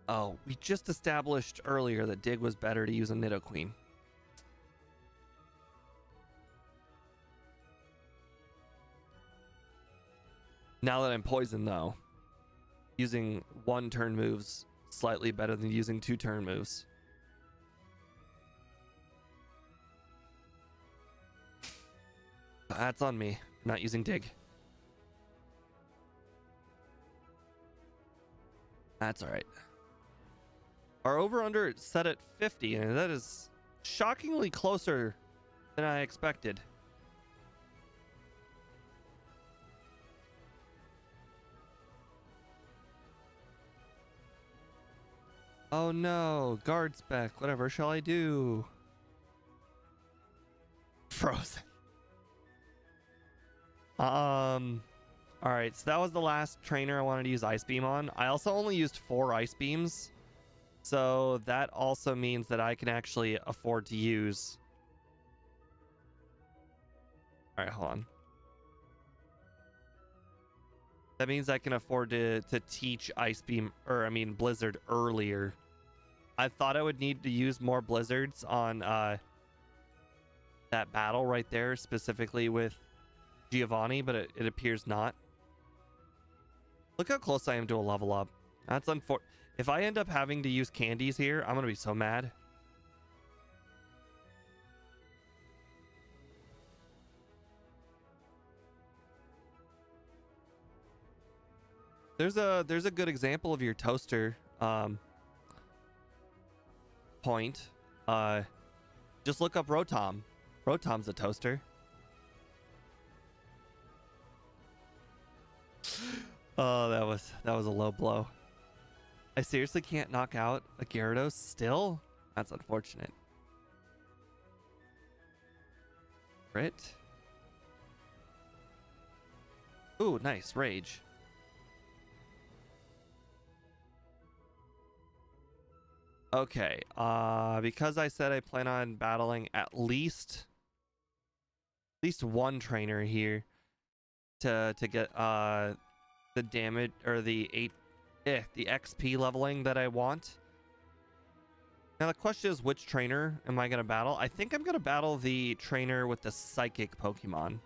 Oh, we just established earlier that Dig was better to use a Nidoqueen. Now that I'm poisoned, though, using 1-turn moves slightly better than using 2-turn moves. That's on me, not using Dig. That's all right. Our over-under is set at 50, and that is shockingly closer than I expected. Oh no, guard spec. Whatever shall I do? Frozen. All right, so that was the last trainer I wanted to use Ice Beam on. I also only used 4 Ice Beams. So that also means that I can actually afford to use... All right, hold on. That means I can afford to teach Ice Beam, or I mean Blizzard earlier. I thought I would need to use more Blizzards on that battle right there, specifically with Giovanni, but it appears not. Look how close I am to a level up. That's unfortunate. If I end up having to use candies here, I'm gonna be so mad. There's a good example of your toaster point. Just look up Rotom. Rotom's a toaster. Oh, that was a low blow. I seriously can't knock out a Gyarados still? That's unfortunate. Crit. Ooh, nice. Rage. Okay, because I said I plan on battling at least one trainer here to get the damage or the XP leveling that I want. Now the question is, which trainer am I gonna battle? I think I'm gonna battle the trainer with the psychic Pokemon.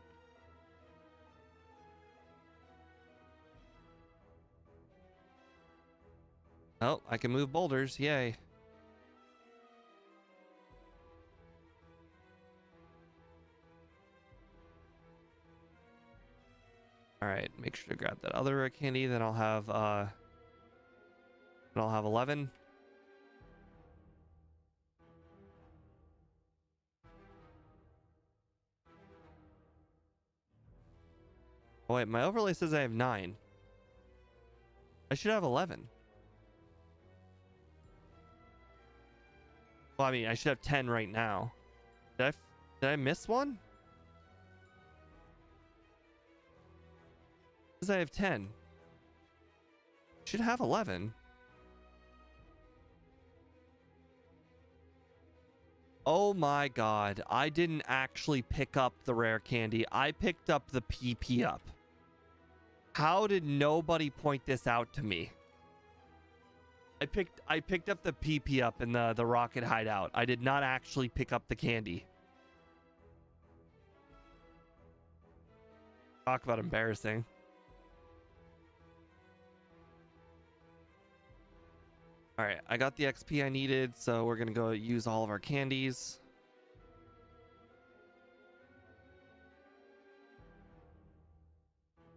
Oh, I can move boulders, yay. All right, make sure to grab that other rare candy. Then I'll have 11. Oh wait, my overlay says I have 9. I should have 11. Well, I mean, I should have 10 right now. Did I miss one? Says I have 10. Should have 11. Oh my god, I didn't actually pick up the rare candy. I picked up the PP up. How did nobody point this out to me? I picked up the PP up in the rocket hideout. I did not actually pick up the candy. Talk about embarrassing. All right, I got the XP I needed, so we're gonna go use all of our candies.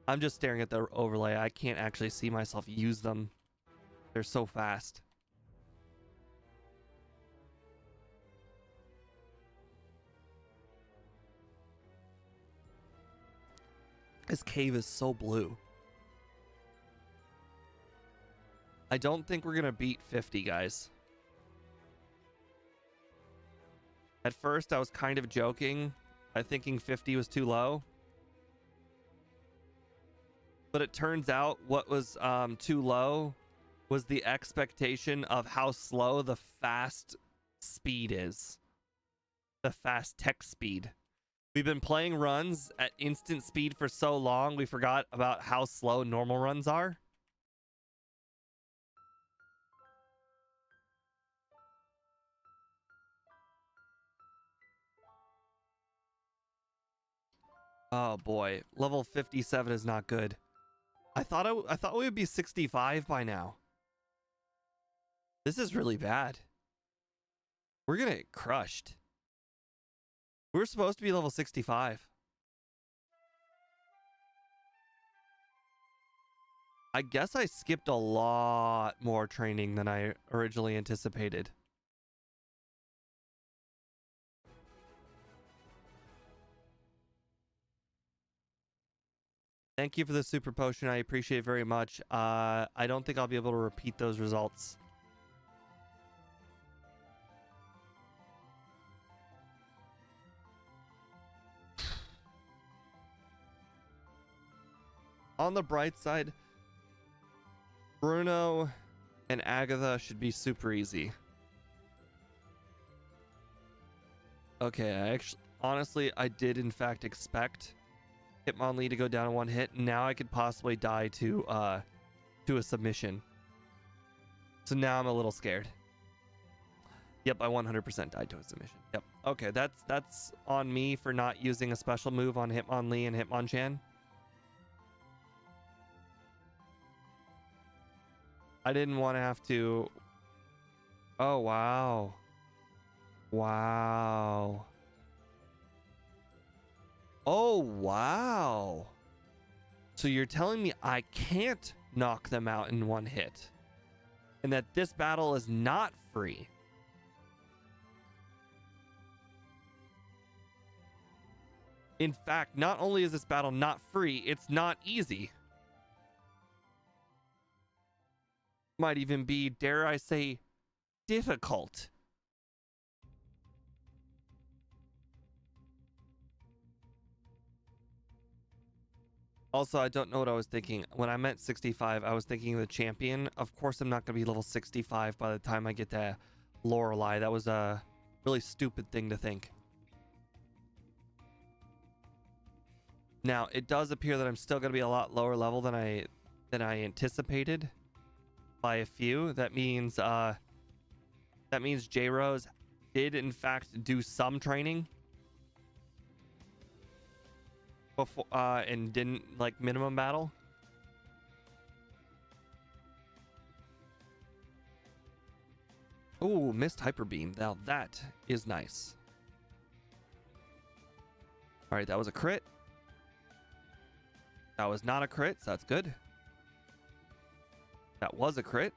I'm just staring at the overlay. I can't actually see myself use them. They're so fast. This cave is so blue. I don't think we're gonna beat 50, guys. At first, I was kind of joking. I thinking 50 was too low. But it turns out what was too low was the expectation of how slow the fast speed is. The fast tech speed. We've been playing runs at instant speed for so long, we forgot about how slow normal runs are. Oh boy, level 57 is not good. I thought we would be 65 by now. This is really bad. We're gonna get crushed. We're supposed to be level 65. I guess I skipped a lot more training than I originally anticipated. Thank you for the super potion. I appreciate it very much. I don't think I'll be able to repeat those results. On the bright side, Bruno and Agatha should be super easy. Okay, honestly, I did in fact expect Hitmonlee to go down in one hit. Now I could possibly die to a submission. So now I'm a little scared. Yep, I 100% died to a submission. Yep. Okay, that's on me for not using a special move on Hitmonlee and Hitmonchan. I didn't want to have to. Oh, wow. Wow. Oh, wow. So you're telling me I can't knock them out in one hit, and that this battle is not free. In fact, not only is this battle not free, it's not easy. Might even be, dare I say, difficult. Also, I don't know what I was thinking. When I meant 65, I was thinking the champion. Of course, I'm not going to be level 65 by the time I get to Lorelei. That was a really stupid thing to think. Now, it does appear that I'm still going to be a lot lower level than I anticipated by a few. That means J-Rose did in fact do some training before and didn't like minimum battle. Ooh, missed hyper beam. Now that is nice. All right, that was a crit. That was not a crit, so that's good. That was a crit.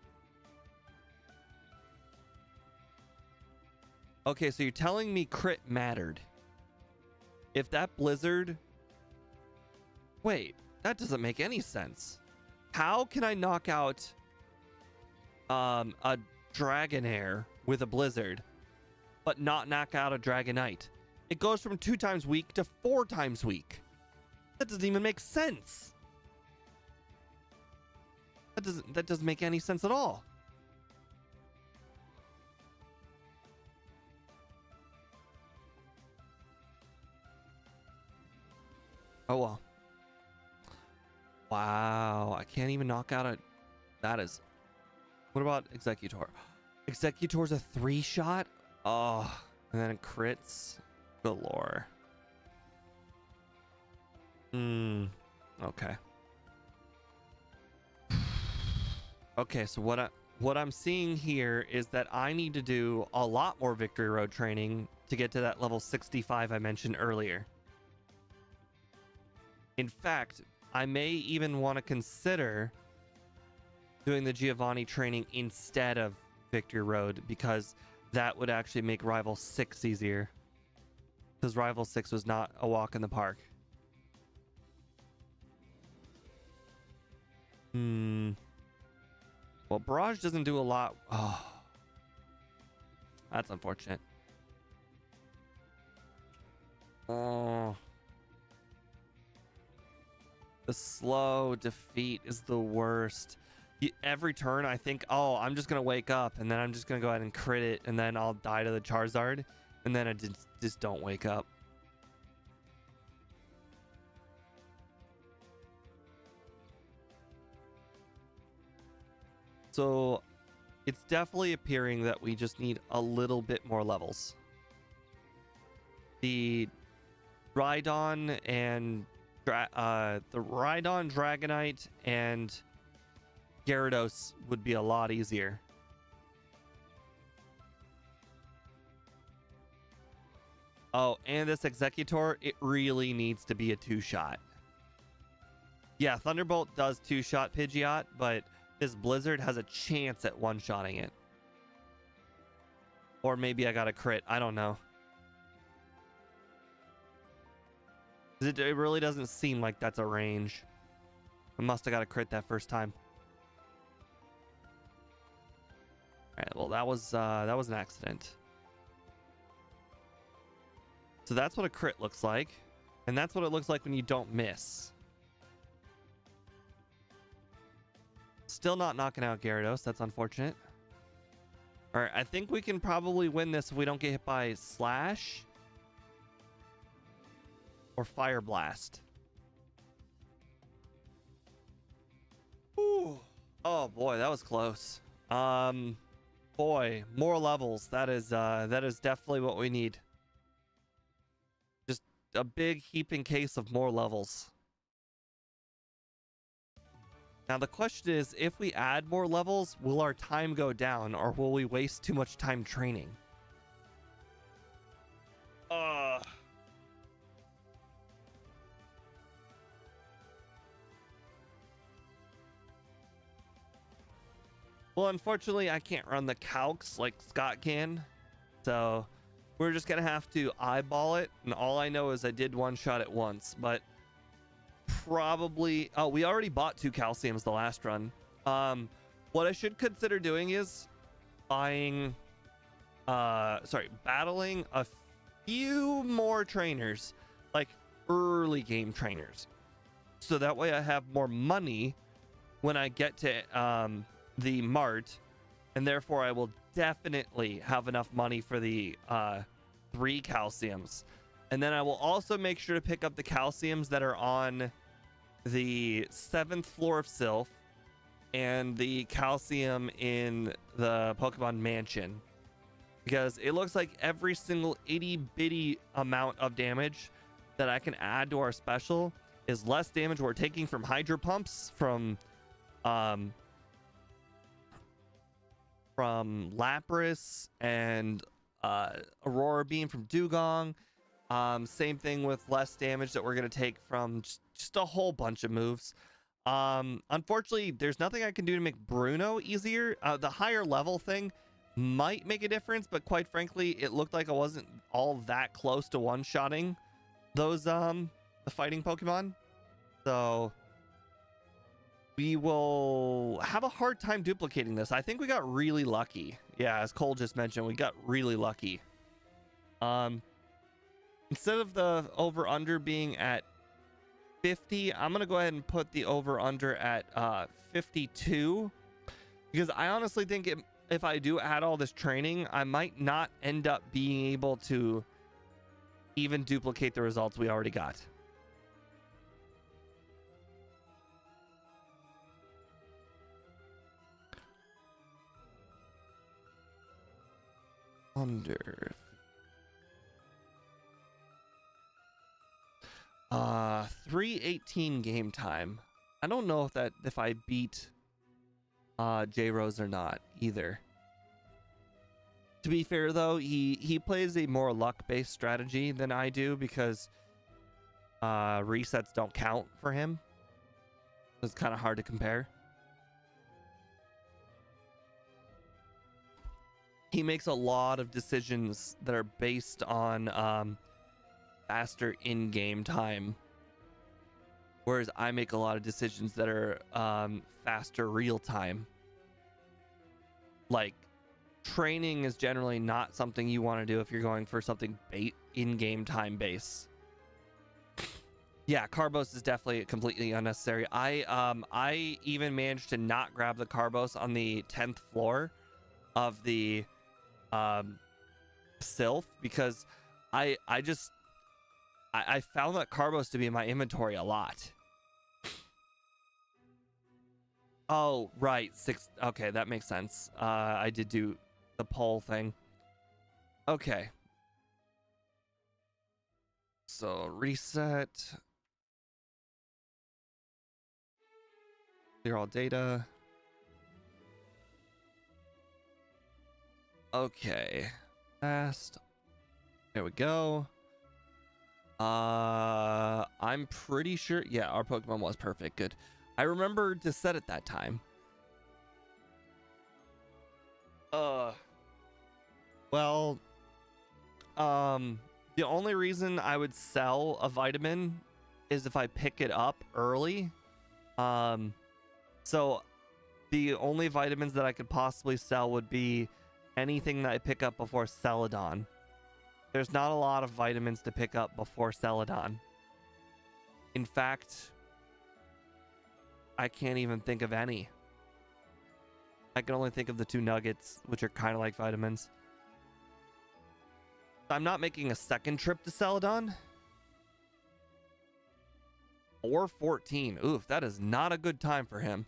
Okay, so you're telling me crit mattered. If that blizzard... Wait, that doesn't make any sense. How can I knock out a Dragonair with a blizzard, but not knock out a Dragonite? It goes from 2 times weak to 4 times weak. That doesn't even make sense. That doesn't make any sense at all. Oh well. Wow, I can't even knock out a... That is... What about Executor? Executor's a 3-shot? Oh, and then it crits? Galore. Okay. Okay, so what I'm seeing here is that I need to do a lot more Victory Road training to get to that level 65 I mentioned earlier. In fact, I may even want to consider doing the Giovanni training instead of Victory Road, because that would actually make Rival 6 easier. Because Rival 6 was not a walk in the park. Well, Barrage doesn't do a lot. Oh, that's unfortunate. Oh. The slow defeat is the worst. Every turn I think, oh, I'm just going to wake up, and then I'm just going to go ahead and crit it, and then I'll die to the Charizard, and then I just don't wake up. So it's definitely appearing that we just need a little bit more levels. The Rhydon and Dragonite and Gyarados would be a lot easier. Oh, and this Executor, it really needs to be a 2-shot. Yeah, Thunderbolt does two-shot Pidgeot, but his Blizzard has a chance at one-shotting it. Or maybe I got a crit. I don't know. It really doesn't seem like that's a range. I must have got a crit that first time. Alright, well that was an accident. So that's what a crit looks like. And that's what it looks like when you don't miss. Still not knocking out Gyarados. That's unfortunate. Alright, I think we can probably win this if we don't get hit by Slash or Fire Blast. Ooh. Oh boy, that was close. Boy, more levels. That is definitely what we need. Just a big heaping case of more levels. Now the question is, if we add more levels, will our time go down or will we waste too much time training? Well, unfortunately, I can't run the calcs like Scott can. So we're just going to have to eyeball it. And all I know is I did one shot at once, but probably... Oh, we already bought 2 calciums the last run. What I should consider doing is battling a few more trainers, like early game trainers. So that way I have more money when I get to the mart, and therefore I will definitely have enough money for the 3 calciums. And then I will also make sure to pick up the calciums that are on the 7th floor of Sylph and the calcium in the Pokemon Mansion, because it looks like every single itty bitty amount of damage that I can add to our special is less damage we're taking from Hydro Pumps, from Lapras, and Aurora Beam from Dugong. Same thing with less damage that we're going to take from just a whole bunch of moves. Unfortunately, there's nothing I can do to make Bruno easier. The higher level thing might make a difference, but quite frankly, it looked like I wasn't all that close to one-shotting those the fighting Pokemon. So we will have a hard time duplicating this. I think we got really lucky. Yeah, as Cole just mentioned, we got really lucky. Instead of the over-under being at 50, I'm gonna go ahead and put the over-under at 52, because I honestly think if I do add all this training, I might not end up being able to even duplicate the results we already got. Under 3:18 game time. I don't know if I beat J Rose or not either. To be fair though, he plays a more luck-based strategy than I do, because resets don't count for him. It's kind of hard to compare. He makes a lot of decisions that are based on faster in-game time, whereas I make a lot of decisions that are faster real time. Like, training is generally not something you want to do if you're going for something in-game time base. Yeah, Carbos is definitely completely unnecessary. I even managed to not grab the Carbos on the 10th floor of the Sylph, because I found that Carbos to be in my inventory a lot. Oh, right. 6. Okay, that makes sense. I did do the poll thing. Okay. So, reset. Clear all data. Okay. Fast. There we go. I'm pretty sure. Yeah, our Pokemon was perfect. Good. I remember to set it that time. Well, the only reason I would sell a vitamin is if I pick it up early. So the only vitamins that I could possibly sell would be anything that I pick up before Celadon. There's not a lot of vitamins to pick up before Celadon. In fact, I can't even think of any. I can only think of the 2 nuggets, which are kind of like vitamins. I'm not making a second trip to Celadon. Or 14. Oof, that is not a good time for him.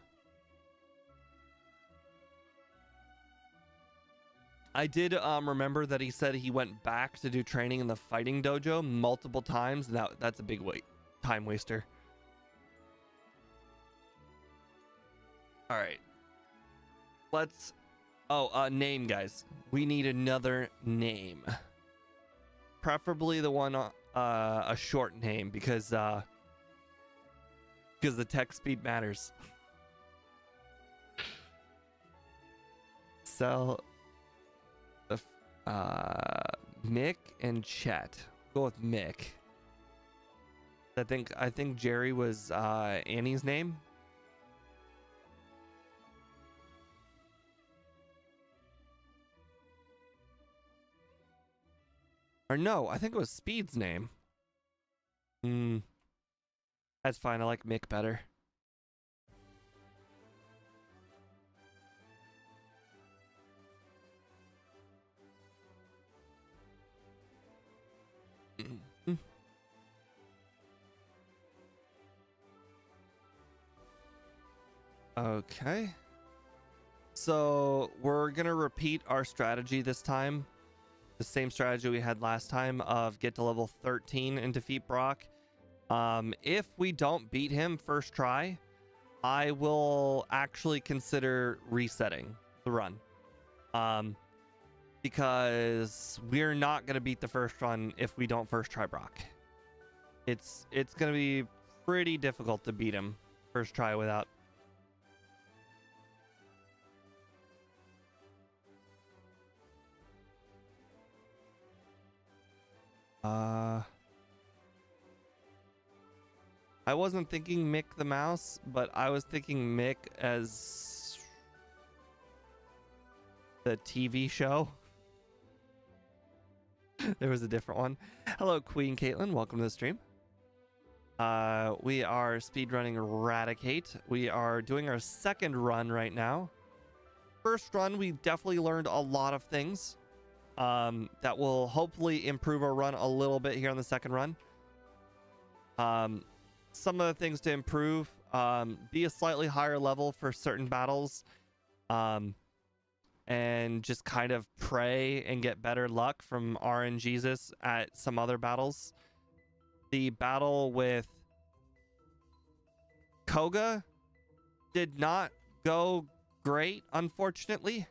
I did remember that he said he went back to do training in the fighting dojo multiple times. That's a big time waster. All right. Let's... Oh, name, guys. We need another name. Preferably the one, a short name, because the text speed matters. Sell... Mick and Chet. Go with Mick. I think Jerry was Annie's name. Or no, I think it was Speed's name. That's fine. I like Mick better. Okay. So we're going to repeat our strategy this time. The same strategy we had last time of get to level 13 and defeat Brock. If we don't beat him first try, I will actually consider resetting the run. Because we're not going to beat the first run if we don't first try Brock. It's going to be pretty difficult to beat him first try without. I wasn't thinking Mick the Mouse, but I was thinking Mick as the TV show. There was a different one. Hello, Queen Caitlin. Welcome to the stream. We are speedrunning Raticate. We are doing our second run right now. First run, we definitely learned a lot of things that will hopefully improve our run a little bit here on the second run. Some of the things to improve, be a slightly higher level for certain battles, and just kind of pray and get better luck from RNGesus at some other battles. The battle with Koga did not go great, unfortunately.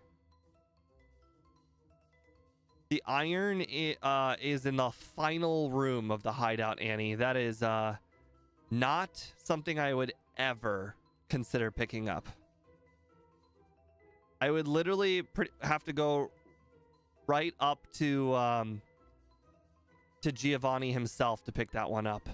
The iron is in the final room of the hideout, Annie. That is not something I would ever consider picking up. I would literally have to go right up to Giovanni himself to pick that one up.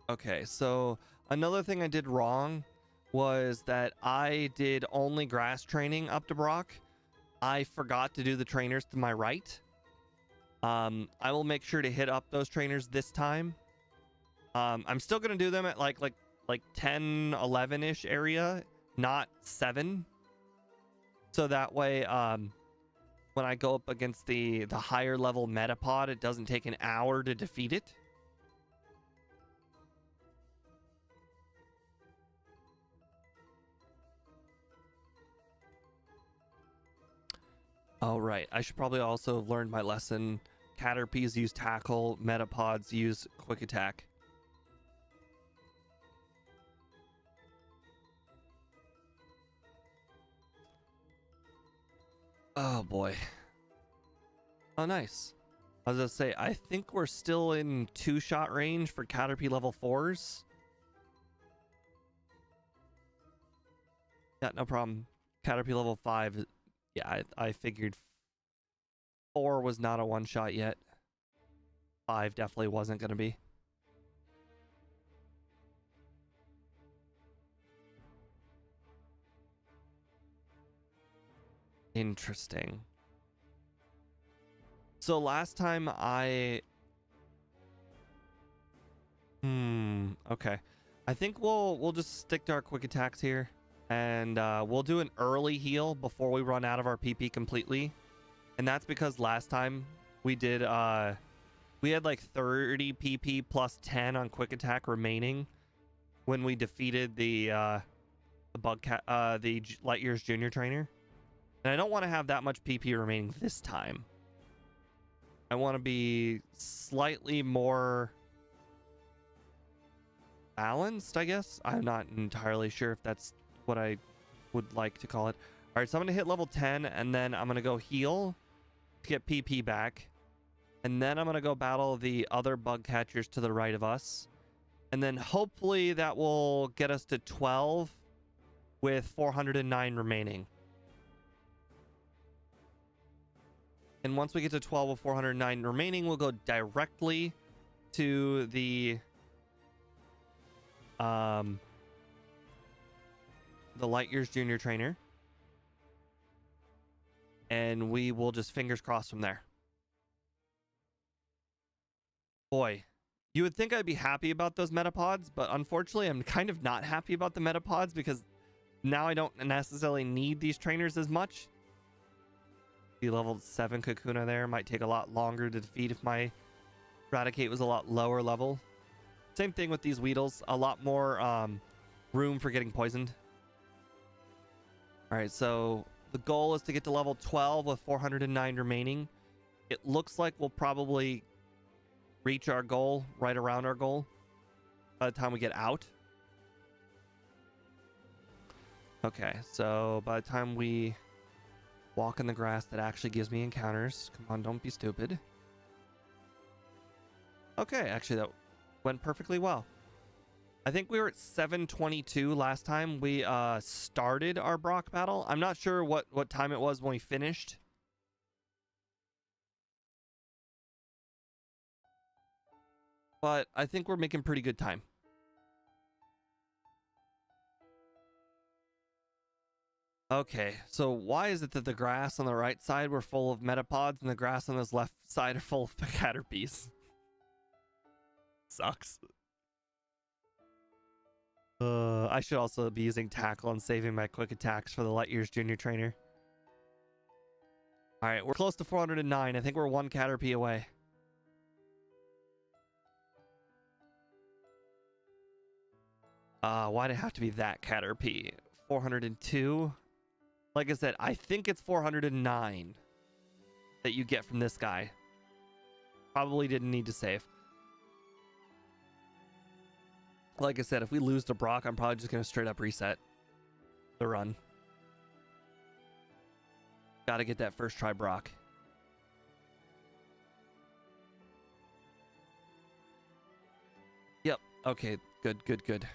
Okay, so another thing I did wrong was that I did only grass training up to Brock. I forgot to do the trainers to my right. I will make sure to hit up those trainers this time. I'm still gonna do them at like 10, 11-ish area, not 7. So that way, when I go up against the higher level Metapod, it doesn't take an hour to defeat it. Oh, right. I should probably also have learned my lesson. Caterpies use Tackle, Metapods use Quick Attack. Oh boy. Oh, nice. I was gonna say, I think we're still in 2-shot range for Caterpie level 4s. Yeah, no problem. Caterpie level 5. Yeah, I figured 4 was not a 1-shot yet. 5 definitely wasn't gonna be. Interesting. So last time okay. I think we'll just stick to our quick attacks here, and we'll do an early heal before we run out of our PP completely. And that's because last time we did we had like 30 PP plus 10 on quick attack remaining when we defeated the Light Years Junior Trainer. And I don't want to have that much PP remaining this time. I want to be slightly more balanced, I guess. I'm not entirely sure if that's what I would like to call it. All right, so I'm going to hit level 10, and then I'm going to go heal to get PP back. And then I'm going to go battle the other bug catchers to the right of us. And then hopefully that will get us to 12 with 409 remaining. And once we get to 12 with 409 remaining, we'll go directly to the Light Years Junior Trainer. And we will just fingers crossed from there. Boy, you would think I'd be happy about those metapods, but unfortunately I'm kind of not happy about the metapods because now I don't necessarily need these trainers as much. The level 7 Kakuna there might take a lot longer to defeat if my Raticate was a lot lower level. Same thing with these Weedles, a lot more room for getting poisoned. All right, so the goal is to get to level 12 with 409 remaining. It looks like we'll probably reach our goal, right around our goal, by the time we get out. Okay, so by the time we walk in the grass, that actually gives me encounters. Come on, don't be stupid. Okay, actually that went perfectly well. I think we were at 722 last time we started our Brock battle. I'm not sure what time it was when we finished. But I think we're making pretty good time. Okay, so why is it that the grass on the right side were full of metapods and the grass on this left side are full of Caterpies? Sucks. I should also be using tackle and saving my quick attacks for the Light Years Junior Trainer. All right, we're close to 409. I think we're one Caterpie away. Why'd it have to be that Caterpie? 402? Like I said, I think it's 409 that you get from this guy. Probably didn't need to save. Like I said, if we lose to Brock, I'm probably just going to straight up reset the run. Gotta get that first try Brock. Yep. Okay. Good.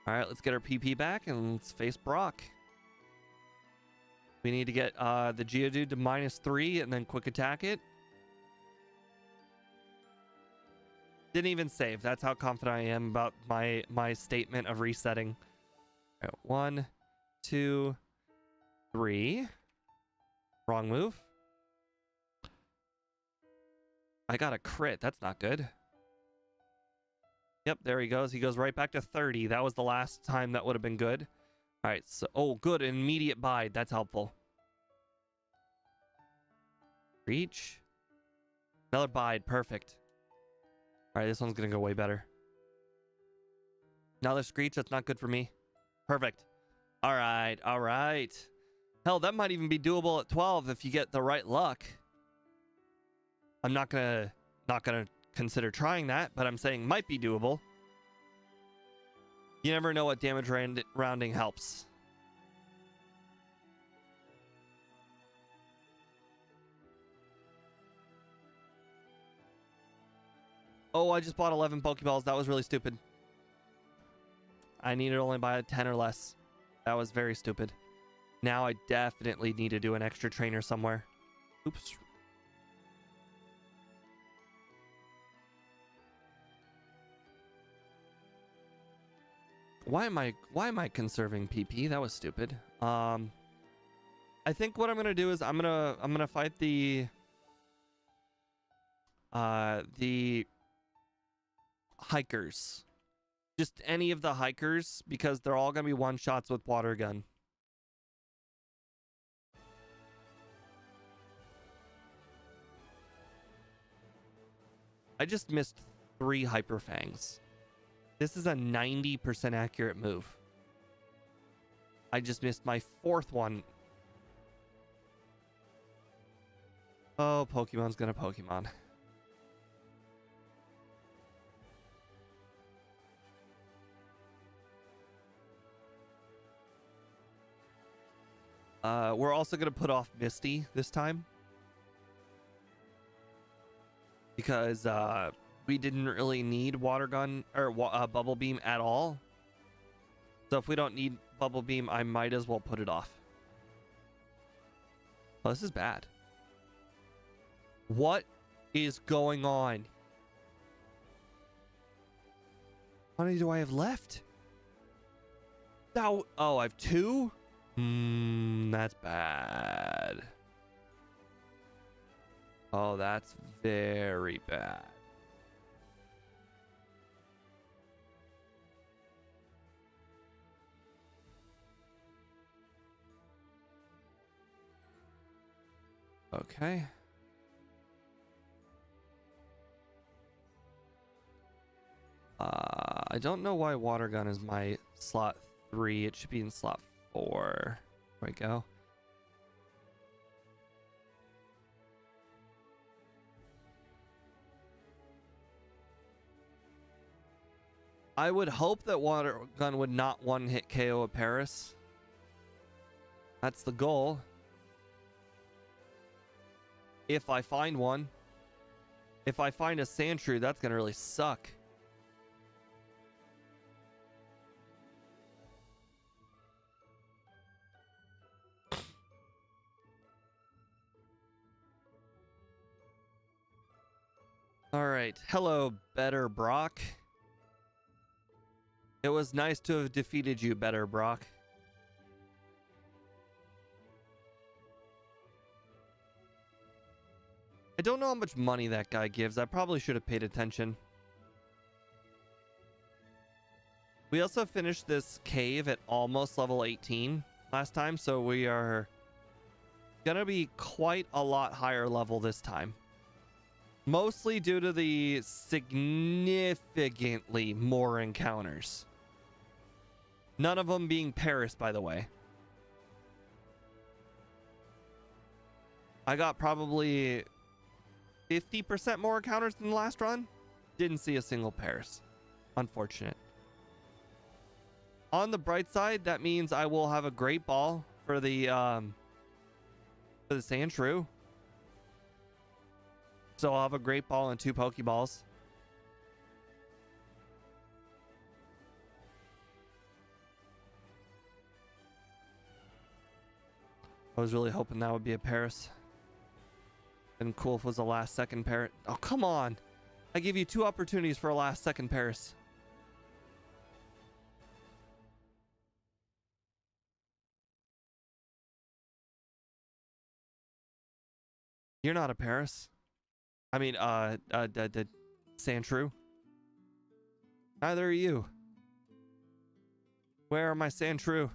All right, let's get our PP back and let's face Brock. We need to get the Geodude to -3 and then quick attack it. Didn't even save. That's how confident I am about my statement of resetting. All right, 1, 2, 3. Wrong move. I got a crit. That's not good. Yep, there he goes. He goes right back to 30. That was the last time that would have been good. All right, so oh, good. An immediate bide. That's helpful. Reach. Another bide. Perfect. All right, this one's going to go way better. Another screech. That's not good for me. Perfect. All right. Hell, that might even be doable at 12 if you get the right luck. I'm not gonna consider trying that, but I'm saying might be doable. You never know what damage rounding helps. Oh, I just bought 11 Pokeballs. That was really stupid. I needed to only buy 10 or less. That was very stupid. Now I definitely need to do an extra trainer somewhere. Oops. Why am I conserving PP? That was stupid. I think what I'm gonna do is I'm gonna fight the hikers. Just any of the hikers, because they're all gonna be one shots with water gun. I just missed 3 Hyper Fangs. This is a 90% accurate move. I just missed my 4th one. Oh, Pokemon's gonna Pokemon. We're also gonna put off Misty this time. Because we didn't really need water gun or bubble beam at all. So if we don't need bubble beam, I might as well put it off. Oh, this is bad. What is going on? How many do I have left? Oh, I have 2? That's bad. Oh, that's very bad. Okay. I don't know why water gun is my slot 3. It should be in slot 4. There we go. I would hope that water gun would not one-hit KO a Paris. That's the goal. If I find one. If I find a Sandshrew, that's gonna really suck. All right. Hello, Better Brock. It was nice to have defeated you, Better Brock. I don't know how much money that guy gives. I probably should have paid attention. We also finished this cave at almost level 18 last time, so we are gonna be quite a lot higher level this time. Mostly due to the significantly more encounters. None of them being Paris, by the way. I got probably 50% more encounters than the last run. Didn't see a single Paris. Unfortunate. On the bright side, that means I will have a great ball for the Sandshrew. So I'll have a great ball and 2 Pokeballs. I was really hoping that would be a Paris. And cool if it was a last second Paris. Oh, come on. I gave you 2 opportunities for a last second Paris. You're not a Paris. I mean, Sandshrew. Neither are you. Where are my Sandshrew?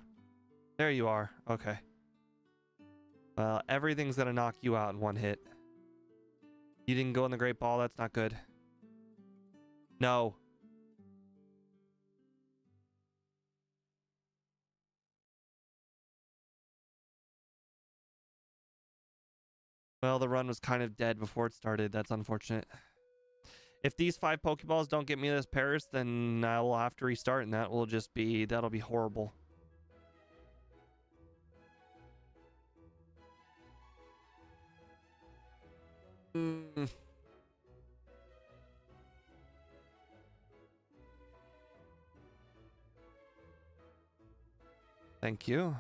There you are. Okay. Well, everything's gonna knock you out in one hit. You didn't go in the Great Ball. That's not good. No. Well, the run was kind of dead before it started. That's unfortunate. If these 5 Pokeballs don't get me this Paris, then I will have to restart, and that'll be horrible. Thank you.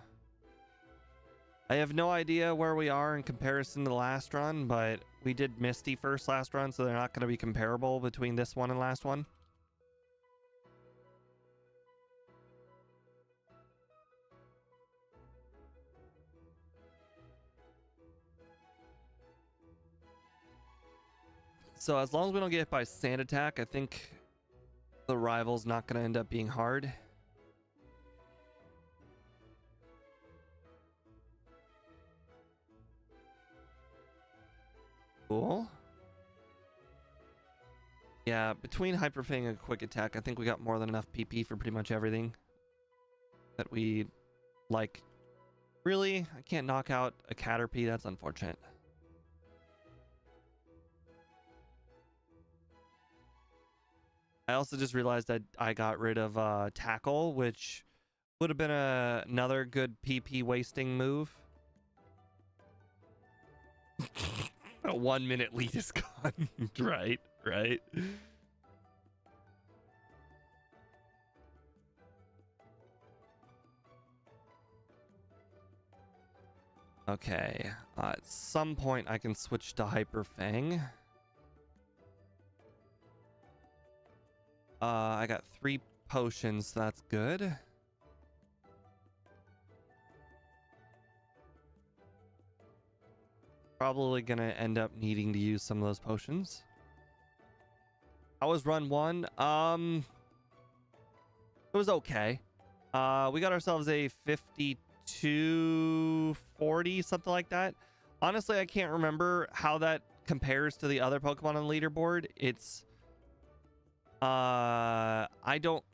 I have no idea where we are in comparison to the last run, but we did Misty first last run, so they're not going to be comparable between this one and last one. So as long as we don't get hit by Sand Attack, I think the rival's not going to end up being hard. Cool. Yeah, between Hyper Fang and Quick Attack, I think we got more than enough PP for pretty much everything that we like. Really? I can't knock out a Caterpie? That's unfortunate. I also just realized that I got rid of Tackle, which would have been another good PP wasting move. A 1 minute lead is gone. Right. Okay. At some point I can switch to Hyper Fang. I got 3 potions, so that's good. Probably gonna end up needing to use some of those potions. How was run 1? It was okay. We got ourselves a 52-40, something like that. Honestly, I can't remember how that compares to the other Pokemon on the leaderboard. It's I don't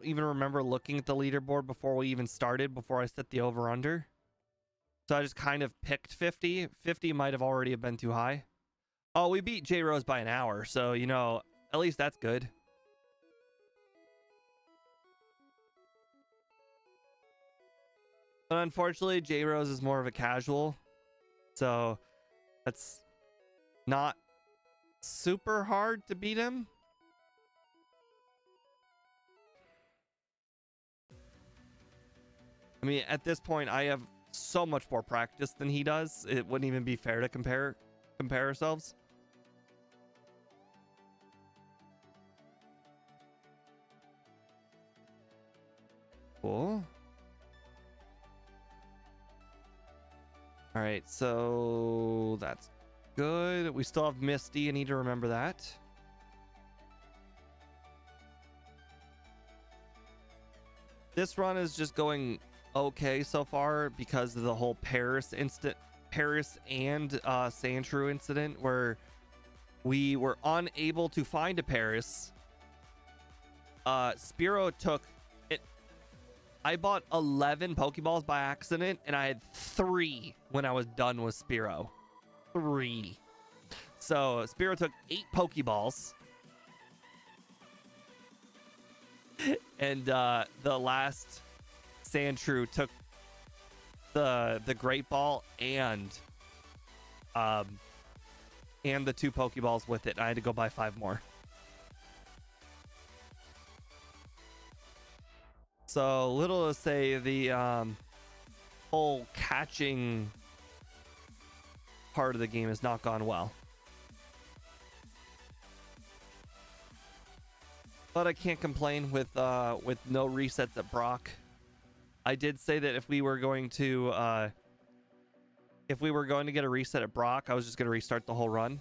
even remember looking at the leaderboard before we even started, before I set the over-under. So I just kind of picked 50. 50 might have already been too high. Oh, we beat J Rose by an hour, so, you know, at least that's good. But unfortunately, J Rose is more of a casual, so that's not super hard to beat him. I mean, at this point, I have so much more practice than he does. It wouldn't even be fair to compare ourselves. Cool. All right, so that's good. We still have Misty. I need to remember that. This run is just going okay so far because of the whole Paris and Sandshrew incident, where we were unable to find a Paris. Spearow took it. I bought 11 Pokeballs by accident, and I had 3 when I was done with Spearow. 3. So Spearow took 8 Pokeballs. And the last Sandshrew took the Great Ball and the 2 Pokeballs with it. I had to go buy 5 more. So little to say, the whole catching part of the game has not gone well. But I can't complain with no resets at Brock. I did say that if we were going to get a reset at Brock, I was just going to restart the whole run.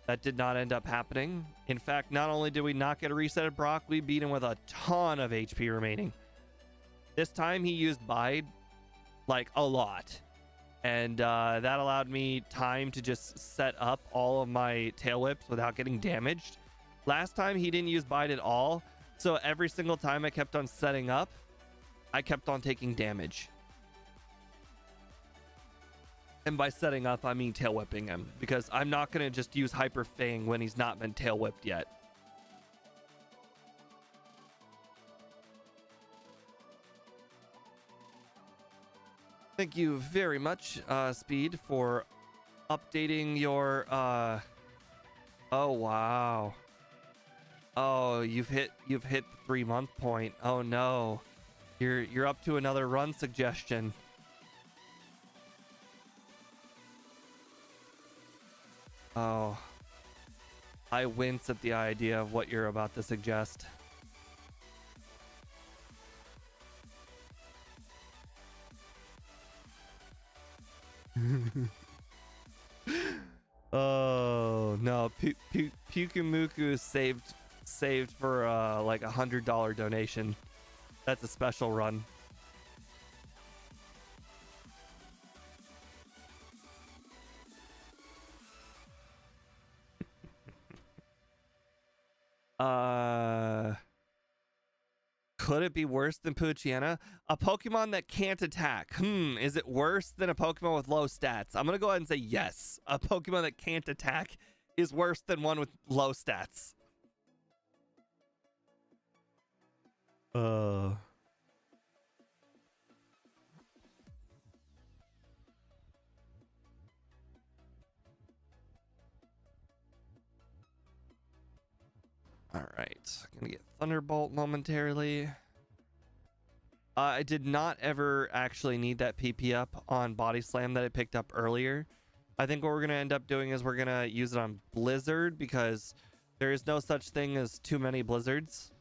That did not end up happening. In fact, not only did we not get a reset at Brock, we beat him with a ton of HP remaining. This time he used Bide like a lot. And that allowed me time to just set up all of my tail whips without getting damaged. Last time he didn't use Bide at all, so every single time I kept on setting up, I kept on taking damage. And by setting up, I mean tail whipping him, because I'm not going to just use Hyper Fang when he's not been tail whipped yet. Thank you very much, Speed, for updating your oh wow. Oh, you've hit the 3-month point. Oh no. You're up to another run suggestion. Oh, I wince at the idea of what you're about to suggest. Oh no, Pukumuku is saved for like $100 donation. That's a special run. Could it be worse than Poochyena? A Pokemon that can't attack. Is it worse than a Pokemon with low stats? I'm gonna go ahead and say yes. A Pokemon that can't attack is worse than one with low stats. Alright, gonna get Thunderbolt momentarily. I did not ever actually need that PP up on Body Slam that I picked up earlier. I think what we're gonna end up doing is we're gonna use it on Blizzard because there is no such thing as too many Blizzards.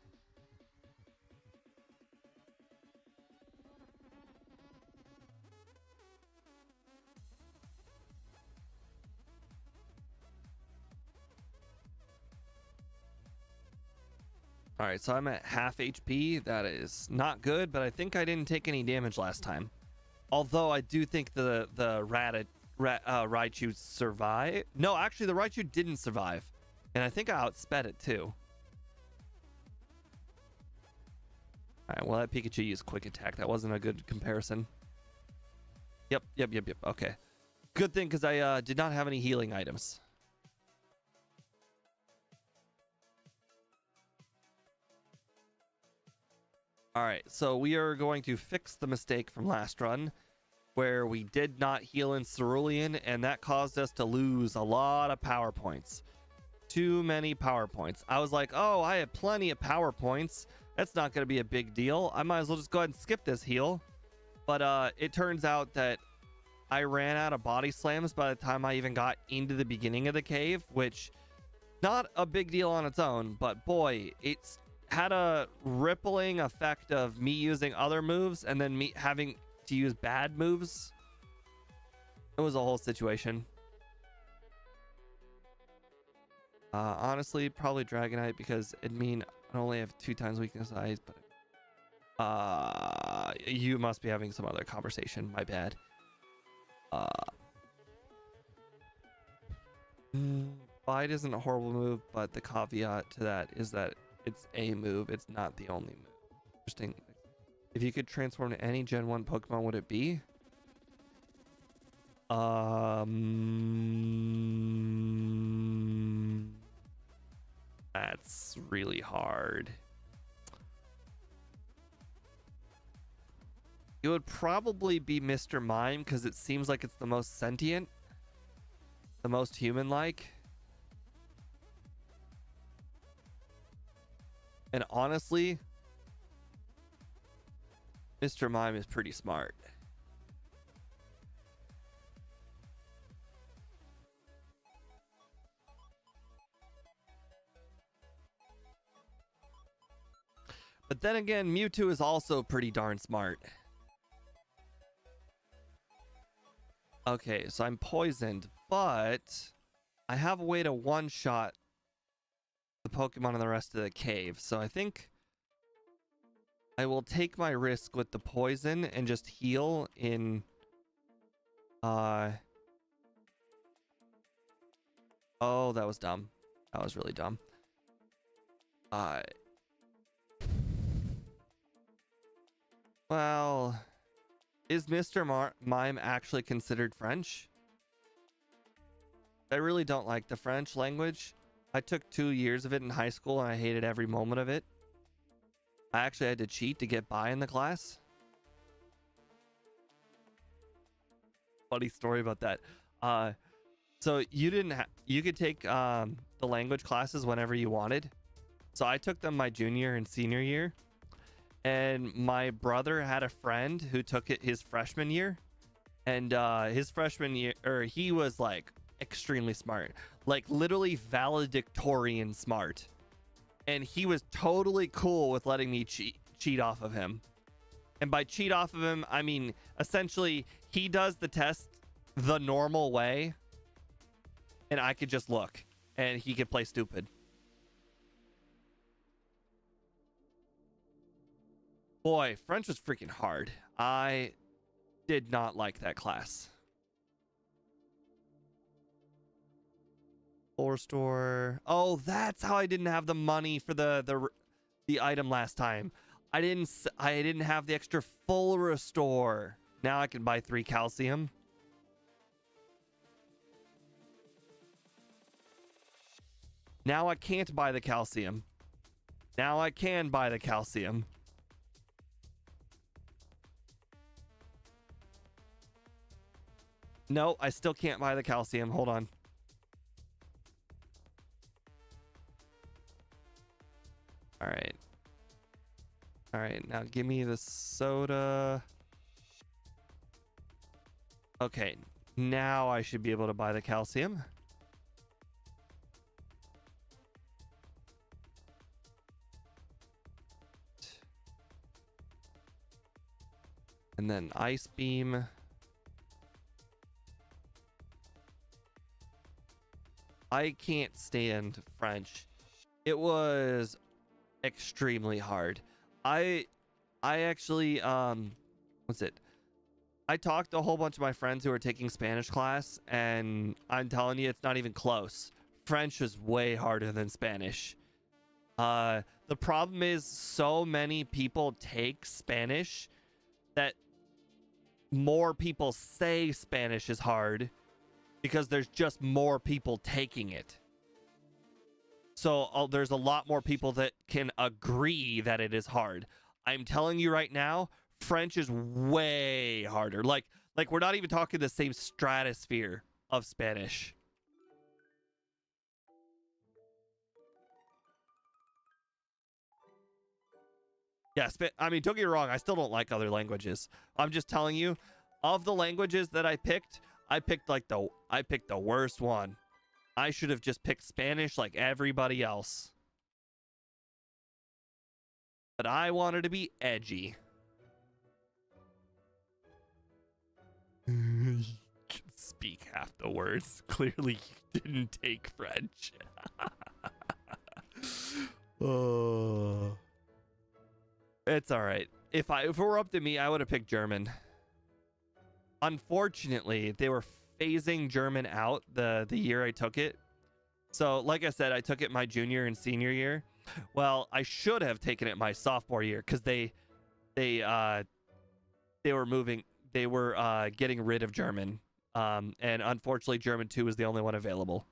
All right, so I'm at half HP. That is not good, but I think I didn't take any damage last time. Although I do think the Raichu survived. No, actually, the Raichu didn't survive, and I think I outsped it too. All right, well, that Pikachu used Quick Attack. That wasn't a good comparison. Yep. Okay, good thing because I did not have any healing items. All right, so we are going to fix the mistake from last run where we did not heal in Cerulean, and that caused us to lose a lot of power points. Too many power points. I was like, oh, I have plenty of power points. That's not going to be a big deal. I might as well just go ahead and skip this heal. But it turns out that I ran out of body slams by the time I even got into the beginning of the cave, which not a big deal on its own, but boy, it's had a rippling effect of me using other moves and then me having to use bad moves. It was a whole situation. Honestly, probably Dragonite because it mean I only have 2 times weakness size, but you must be having some other conversation. My bad. Bite isn't a horrible move, but the caveat to that is that it's a move. It's not the only move. Interesting. If you could transform to any Gen 1 Pokemon, would it be? That's really hard. It would probably be Mr. Mime because it seems like it's the most sentient, the most human-like. And honestly, Mr. Mime is pretty smart. But then again, Mewtwo is also pretty darn smart. Okay, so I'm poisoned, but I have a way to one-shot the Pokemon in the rest of the cave. So I think I will take my risk with the poison and just heal in... Oh, that was dumb. That was really dumb. Well, is Mr. Mime actually considered French? I really don't like the French language. I took 2 years of it in high school and I hated every moment of it. I actually had to cheat to get by in the class. Funny story about that. So you could take the language classes whenever you wanted. So I took them my junior and senior year. And my brother had a friend who took it his freshman year. And his freshman year, or he was like extremely smart, like literally valedictorian smart. And he was totally cool with letting me cheat off of him. And by cheat off of him, I mean, essentially, he does the test the normal way. And I could just look. And he could play stupid. Boy, French was freaking hard. I did not like that class. Full restore. Oh, that's how I didn't have the money for the item last time. I didn't have the extra full restore. Now I can buy 3 calcium. Now I can't buy the calcium. Now I can buy the calcium. No, I still can't buy the calcium. Hold on. All right. All right, now give me the soda. Okay, now I should be able to buy the calcium. And then ice beam. I can't stand French. It was extremely hard. I actually what's it? I talked to a whole bunch of my friends who are taking Spanish class, and I'm telling you, it's not even close. French is way harder than Spanish. The problem is so many people take Spanish that more people say Spanish is hard because there's just more people taking it. So there's a lot more people that can agree that it is hard. I'm telling you right now, French is way harder. Like we're not even talking the same stratosphere of Spanish. Yeah, I mean, don't get me wrong, I still don't like other languages. I'm just telling you, of the languages that I picked the worst one. I should have just picked Spanish like everybody else. But I wanted to be edgy. You can speak half the words. Clearly you didn't take French. Oh. It's all right. If it were up to me, I would have picked German. Unfortunately, they were phasing German out the year I took it. So, like I said, I took it my junior and senior year. Well, I should have taken it my sophomore year because they were getting rid of German. And unfortunately, German 2 was the only one available.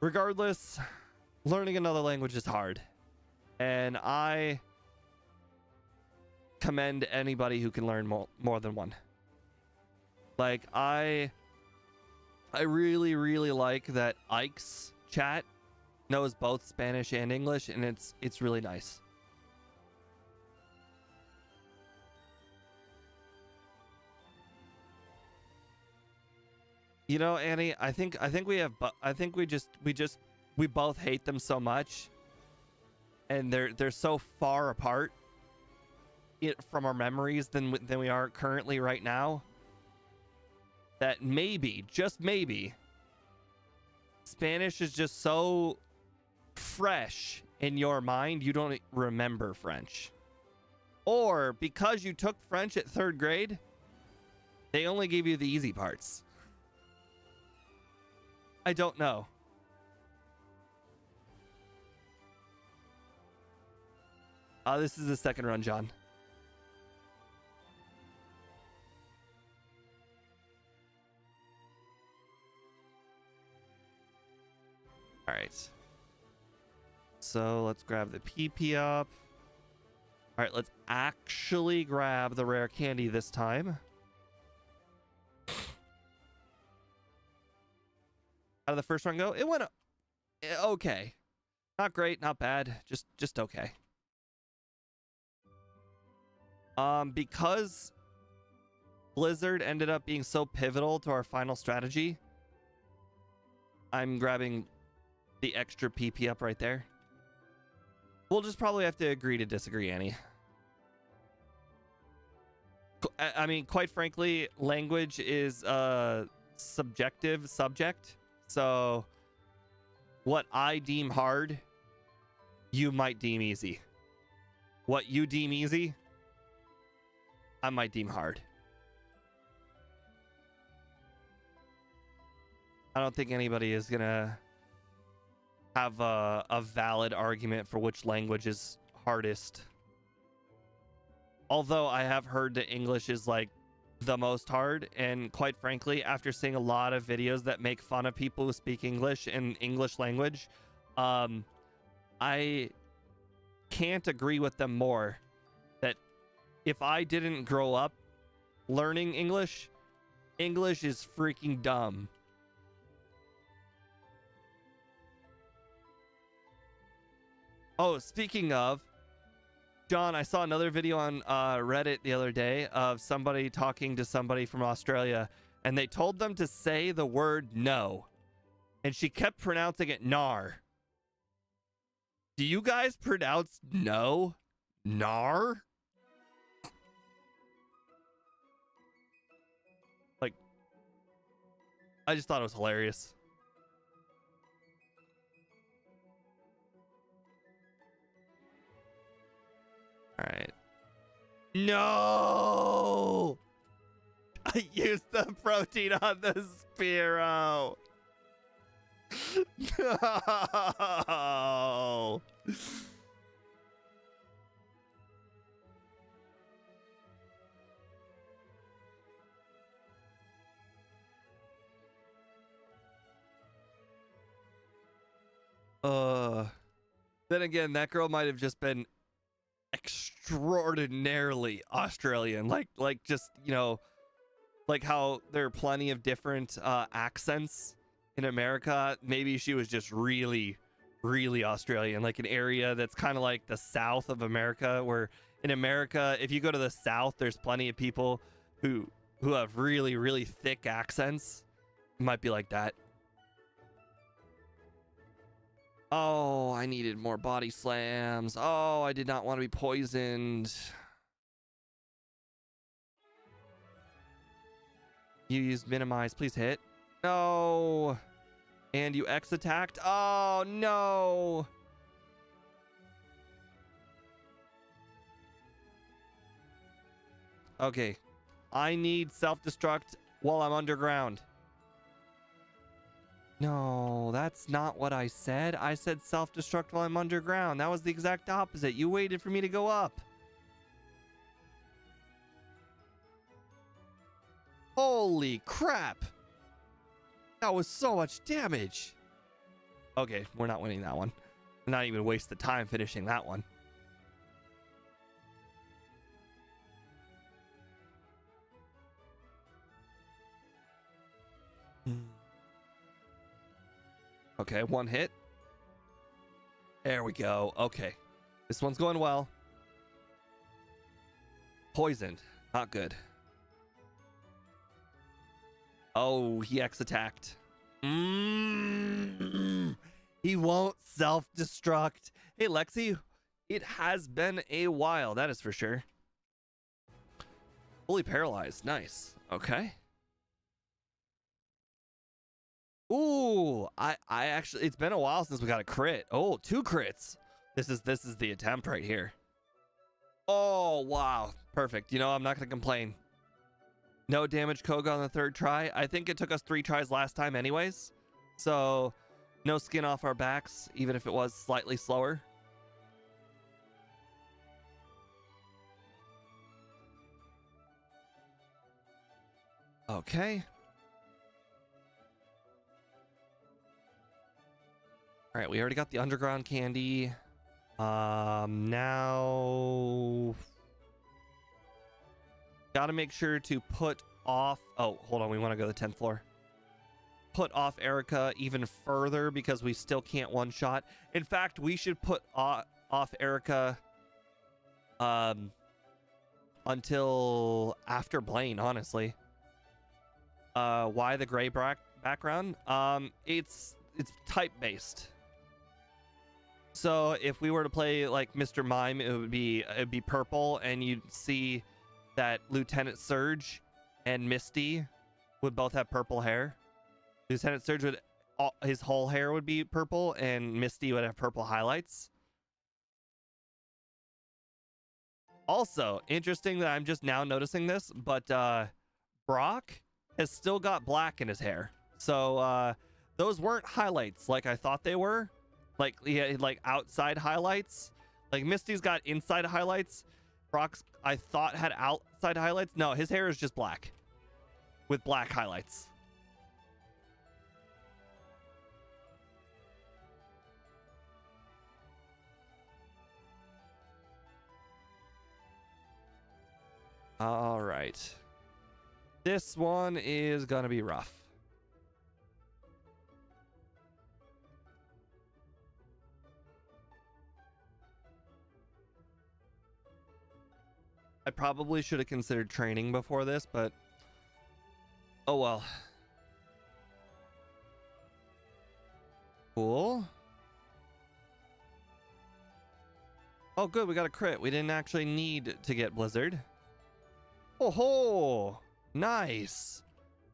Regardless, learning another language is hard. And I commend anybody who can learn more than one. Like, I really, really like that Ike's chat knows both Spanish and English, and it's really nice. You know, Annie, I think we both hate them so much, and they're so far apart from our memories than we are currently right now, that maybe, just maybe, Spanish is just so fresh in your mind you don't remember French. Or because you took French at 3rd grade, they only gave you the easy parts. I don't know. This is the 2nd run, John. All right. So let's grab the PP up. All right, let's actually grab the rare candy this time. How did the first run go? It went okay. Not great, not bad. Just okay. Because Blizzard ended up being so pivotal to our final strategy, I'm grabbing the extra PP up right there. We'll just probably have to agree to disagree, Annie. I mean, quite frankly, language is a subjective subject. So what I deem hard, you might deem easy. What you deem easy, I might deem hard. I don't think anybody is gonna have a valid argument for which language is hardest. Although I have heard that English is like the most hard, and quite frankly, after seeing a lot of videos that make fun of people who speak English and English language, I can't agree with them more. That if I didn't grow up learning English, English is freaking dumb. Oh, speaking of, John, I saw another video on Reddit the other day of somebody talking to somebody from Australia, and they told them to say the word no, and she kept pronouncing it nar. Do you guys pronounce no nar? Like, I just thought it was hilarious. All right. No! I used the protein on the Spearow. No! Then again, that girl might have just been extraordinarily Australian, like just, you know, like how there are plenty of different accents in America. Maybe she was just really Australian, like an area that's kind of like the south of America, where in America, if you go to the south, there's plenty of people who have really thick accents. It might be like that. Oh, I needed more body slams. Oh, I did not want to be poisoned. You used minimize. Please hit. No. And you X attacked. Oh, no. Okay. I need self-destruct while I'm underground. No, that's not what I said. I said self-destruct while I'm underground. That was the exact opposite. You waited for me to go up. Holy crap. That was so much damage. Okay, we're not winning that one. I'm not even waste the time finishing that one. Okay, one hit. There we go. Okay. This one's going well. Poisoned. Not good. Oh, he X-attacked. He won't self-destruct. Hey, Lexi, it has been a while. That is for sure. Fully paralyzed. Nice. Okay. Ooh, I actually, it's been a while since we got a crit. Oh, 2 crits. This is the attempt right here. Oh, wow. Perfect. You know, I'm not going to complain. No damage Koga on the 3rd try. I think it took us 3 tries last time anyways. So, no skin off our backs, even if it was slightly slower. Okay. All right, we already got the underground candy. Now gotta make sure to put off. Oh, hold on. We want to go to the 10th floor. put off Erica even further because we still can't one-shot. In fact, we should put off Erica until after Blaine, honestly. Why the gray background? It's type based. So if we were to play like Mr. Mime, it'd be purple, and you'd see that Lieutenant Surge and Misty would both have purple hair. Lieutenant Surge would his whole hair would be purple, and Misty would have purple highlights. Also, interesting that I'm just now noticing this, but Brock has still got black in his hair. So those weren't highlights like I thought they were. Like, yeah, like outside highlights. Like Misty's got inside highlights. Brock's, I thought, had outside highlights. No, his hair is just black with black highlights. All right. This one is gonna be rough. I probably should have considered training before this, but oh well. Cool. Oh good, we got a crit. We didn't actually need to get Blizzard. Oh ho! Nice.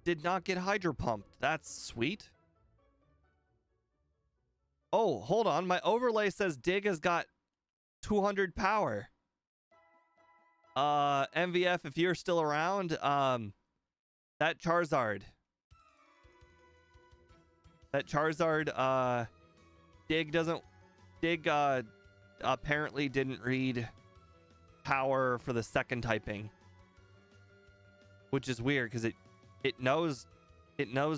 Did not get Hydro Pumped. That's sweet. Oh, hold on. My overlay says Dig has got 200 power. MVF, if you're still around, that Charizard, Dig apparently didn't read power for the second typing, which is weird because it knows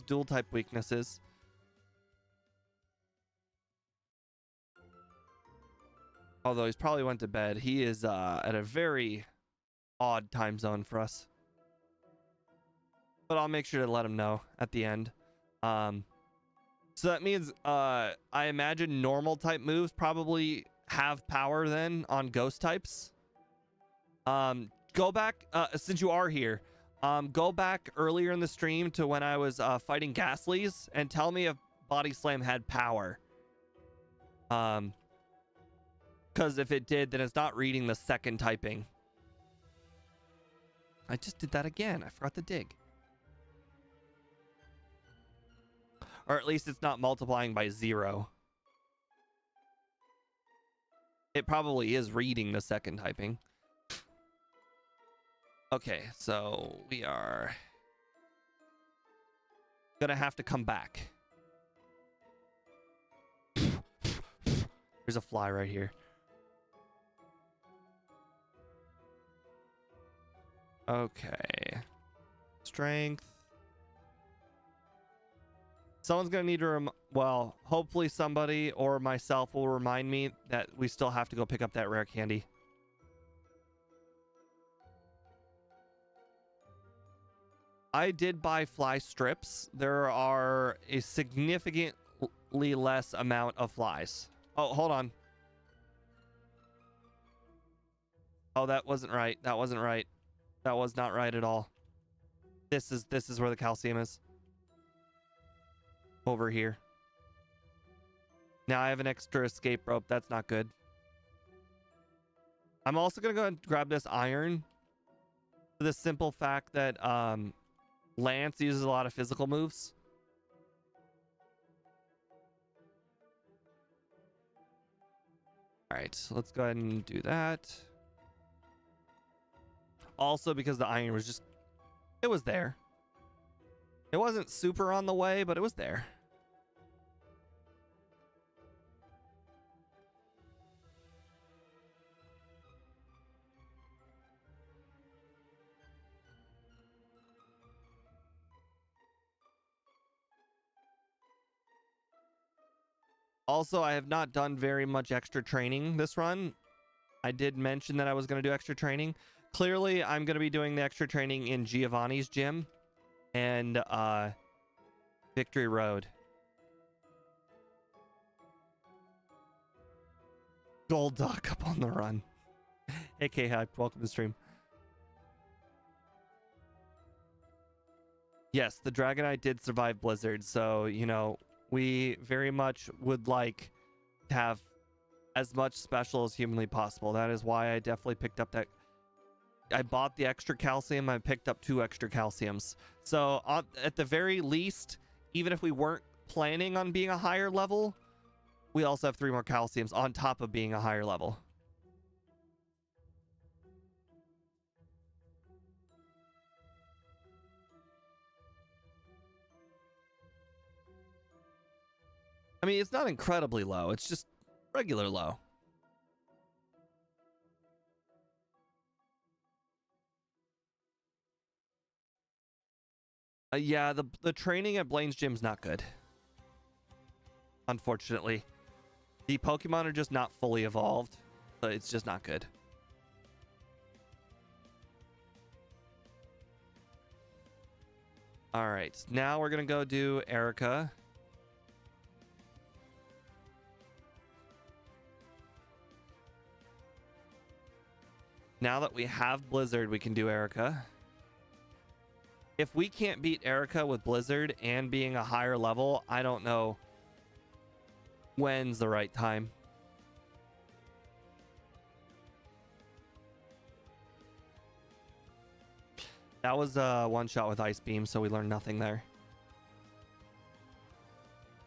dual type weaknesses. Although he's probably went to bed. He is at a very odd time zone for us. But I'll make sure to let him know at the end. So that means I imagine normal type moves probably have power then on ghost types. Go back, since you are here, go back earlier in the stream to when I was fighting Ghastlies and tell me if Body Slam had power. Because if it did, then it's not reading the second typing. I just did that again. I forgot to dig. Or at least it's not multiplying by 0. It probably is reading the second typing. Okay, so we are gonna have to come back. There's a fly right here. Okay. Strength. Someone's gonna need to well, hopefully somebody or myself will remind me that we still have to go pick up that rare candy. I did buy fly strips. There are a significantly less amount of flies. Oh, hold on. Oh, that wasn't right. That wasn't right. That was not right at all. This is where the calcium is. Over here. Now I have an extra escape rope. That's not good. I'm also gonna go and grab this iron for the simple fact that Lance uses a lot of physical moves. All right, so let's go ahead and do that. Also, because the iron was just, it was there. It wasn't super on the way, but it was there. Also, I have not done very much extra training this run. I did mention that I was going to do extra training. Clearly, I'm going to be doing the extra training in Giovanni's gym. And Victory Road. Gold Duck up on the run. Hey, K-Hype, welcome to the stream. Yes, the Dragonite did survive Blizzard, so, you know, we very much would like to have as much special as humanly possible. That is why I definitely picked up that. I bought the extra calcium. I picked up 2 extra calciums. So at the very least, even if we weren't planning on being a higher level, we also have 3 more calciums on top of being a higher level. I mean, it's not incredibly low. It's just regular low. Yeah, the training at Blaine's gym's not good. Unfortunately. The Pokemon are just not fully evolved. So it's just not good. Alright, now we're gonna go do Erica. Now that we have Blizzard, we can do Erica. If we can't beat Erica with Blizzard and being a higher level, I don't know when's the right time. That was one shot with Ice Beam, so we learned nothing there.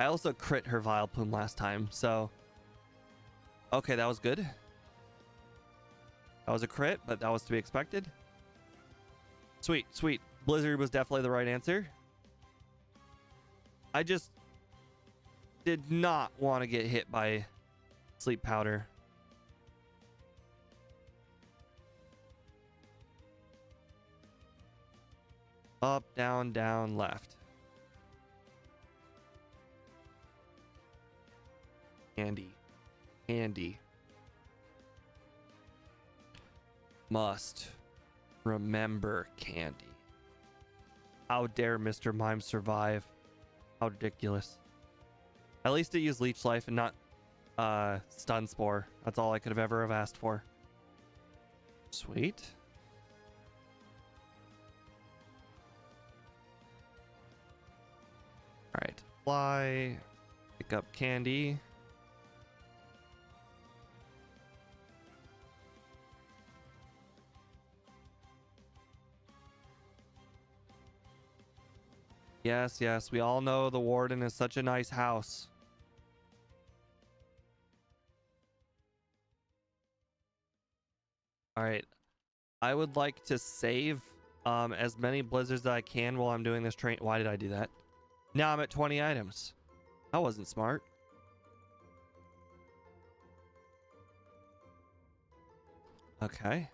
I also crit her Vileplume last time, so... Okay, that was good. That was a crit, but that was to be expected. Sweet, sweet. Blizzard was definitely the right answer. I just did not want to get hit by Sleep Powder. Up, down, down, left. Candy. Candy. Must remember candy. How dare Mr. Mime survive? How ridiculous. At least it used Leech Life and not Stun Spore. That's all I could have ever have asked for. Sweet. Alright. Fly. Pick up candy. Yes, yes, we all know the Warden is such a nice house. Alright. I would like to save as many blizzards that I can while I'm doing this train. Why did I do that? Now I'm at 20 items. That wasn't smart. Okay.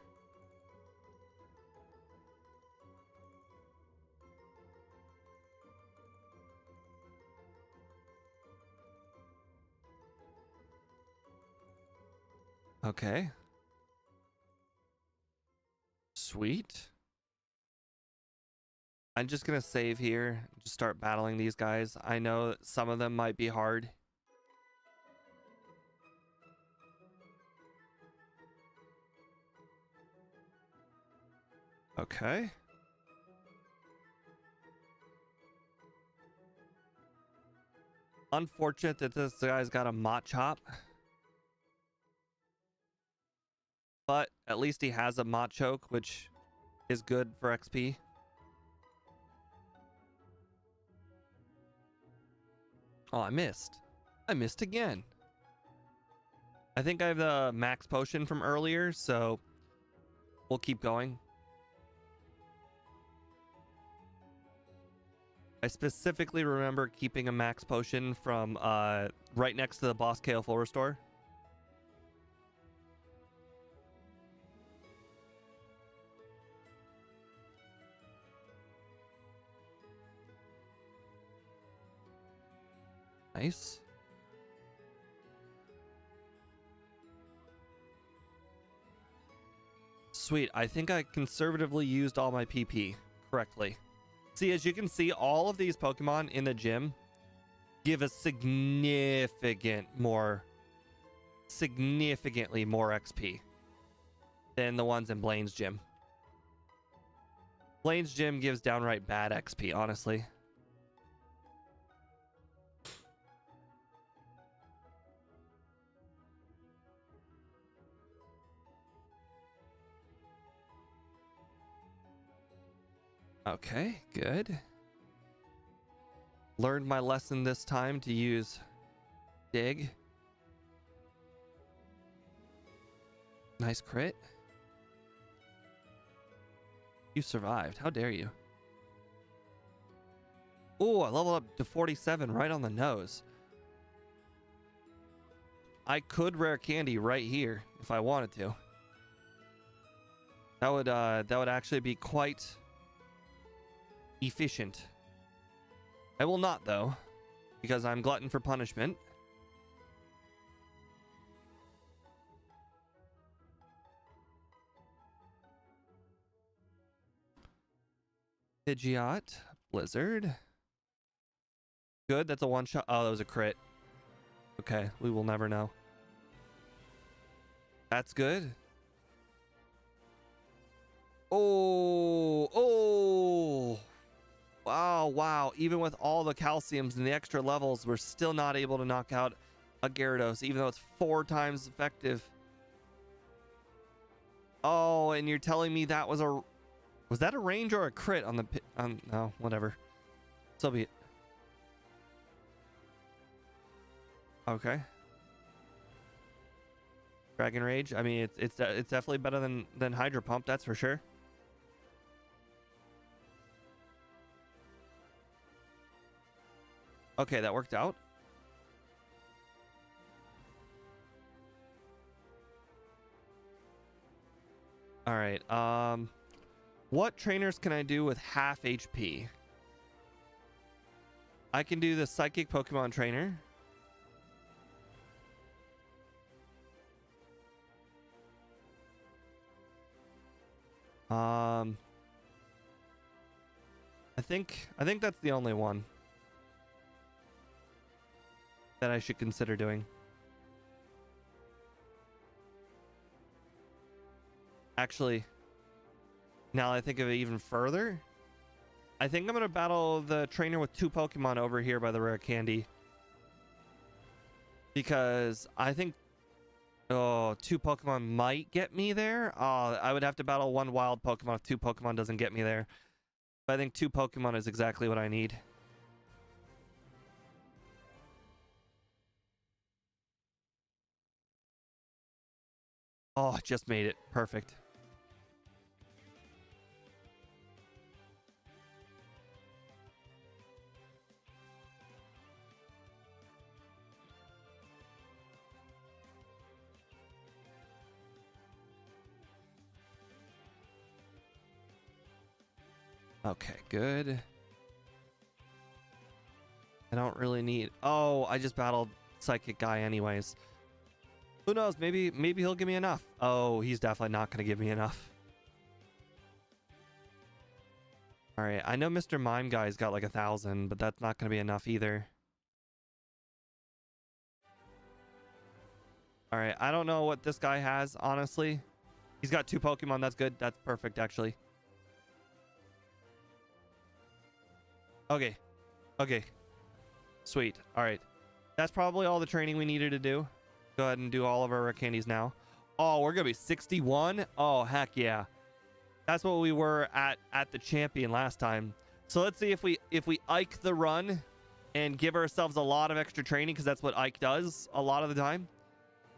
Okay. Sweet. I'm just gonna save here. Just start battling these guys. I know that some of them might be hard. Okay. Unfortunate that this guy's got a Machop. But at least he has a Machoke, which is good for XP. Oh, I missed. I missed again. I think I have the max potion from earlier, so we'll keep going. I specifically remember keeping a max potion from right next to the boss KO full restore. Nice. Sweet. I think I conservatively used all my PP correctly. See, as you can see, all of these Pokemon in the gym give us significantly more XP than the ones in Blaine's gym. Blaine's gym gives downright bad XP, honestly. Okay, good. Learned my lesson this time to use dig. Nice crit. You survived. How dare you? Oh, I leveled up to 47 right on the nose. I could rare candy right here if I wanted to. That would actually be quite efficient. I will not though, because I'm glutton for punishment. Pidgeot, Blizzard. Good, that's a one shot. Oh, that was a crit. Okay, we will never know. That's good. Oh. Wow. Even with all the calciums and the extra levels, we're still not able to knock out a Gyarados, even though it's 4 times effective. Oh, and you're telling me that was that a range or a crit on the no, whatever. So be it. Okay. Dragon Rage. I mean, it's definitely better than Hydro Pump, that's for sure. Okay, that worked out. All right. What trainers can I do with half HP? I can do the Psychic Pokemon Trainer. I think that's the only one that I should consider doing. Actually, now I think of it even further, I think I'm going to battle the trainer with 2 Pokemon over here by the rare candy. Because I think 2 Pokemon might get me there. I would have to battle 1 wild Pokemon if 2 Pokemon doesn't get me there. But I think 2 Pokemon is exactly what I need. Oh, just made it. Perfect. Okay, good. I don't really need... Oh, I just battled Psychic guy anyways. Who knows? Maybe he'll give me enough. Oh, he's definitely not going to give me enough. All right, I know Mr. Mime guy's got like 1,000, but that's not going to be enough either. All right, I don't know what this guy has, honestly. He's got 2 Pokemon. That's good. That's perfect, actually. Okay. Sweet. All right. That's probably all the training we needed to do. Go ahead and do all of our rare candies now. Oh, we're going to be 61? Oh, heck yeah. That's what we were at the champion last time. So let's see if we Ike the run and give ourselves a lot of extra training, because that's what Ike does a lot of the time.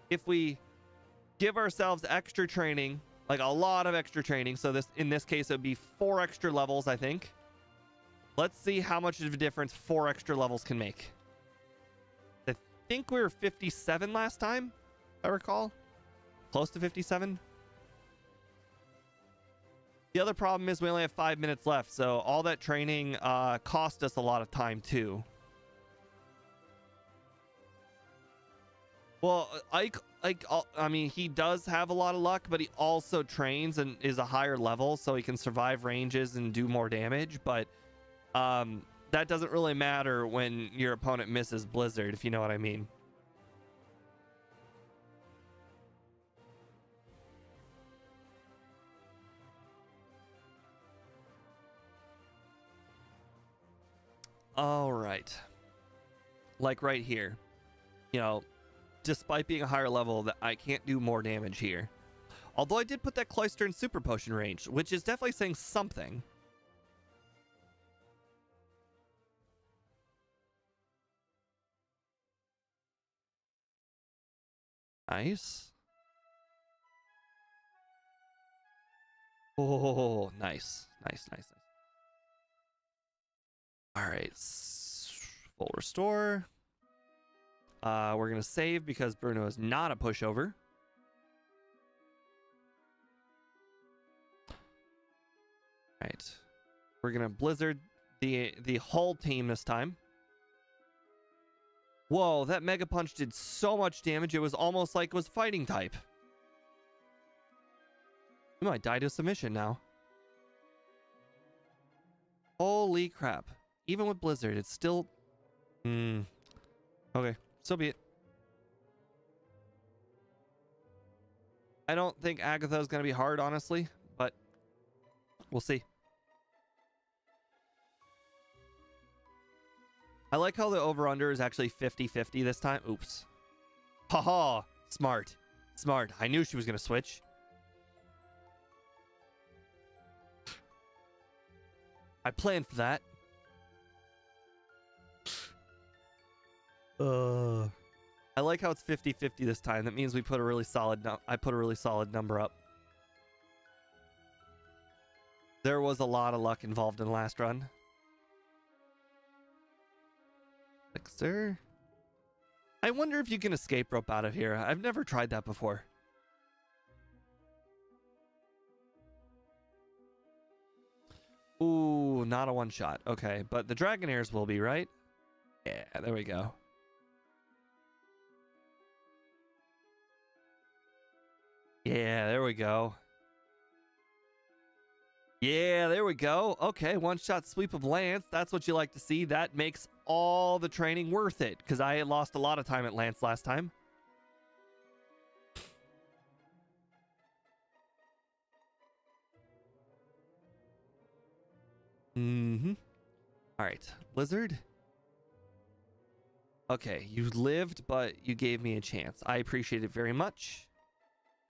If we give ourselves extra training, like a lot of extra training, so in this case it would be 4 extra levels, I think. Let's see how much of a difference 4 extra levels can make. I think we were 57 last time, if I recall. Close to 57. The other problem is we only have 5 minutes left, so all that training cost us a lot of time too. Well, Ike, I mean, he does have a lot of luck, but he also trains and is a higher level, so he can survive ranges and do more damage. But That doesn't really matter when your opponent misses Blizzard, if you know what I mean. All right. Like right here. You know, despite being a higher level, that I can't do more damage here. Although I did put that Cloister in Super Potion range, which is definitely saying something. Nice. Oh, nice. Nice, nice, nice. All right. Full restore. We're going to save because Bruno is not a pushover. All right. We're going to Blizzard the whole team this time. Whoa, that Mega Punch did so much damage, it was almost like it was fighting type. We might die to submission now. Holy crap. Even with Blizzard, it's still... Okay, so be it. I don't think Agatha is going to be hard, honestly, but we'll see. I like how the over-under is actually 50-50 this time. Oops. Haha, smart. Smart. I knew she was going to switch. I planned for that. I like how it's 50-50 this time. That means we put a really solid I put a really solid number up. There was a lot of luck involved in the last run. Elixir. I wonder if you can escape rope out of here. I've never tried that before. Ooh, not a one shot. Okay, but the Dragonairs will be, right? Yeah, there we go. Yeah, there we go. Yeah, there we go. Okay, one-shot sweep of Lance. That's what you like to see. That makes all the training worth it, because I lost a lot of time at Lance last time. All right, Blizzard. Okay, you lived, but you gave me a chance. I appreciate it very much.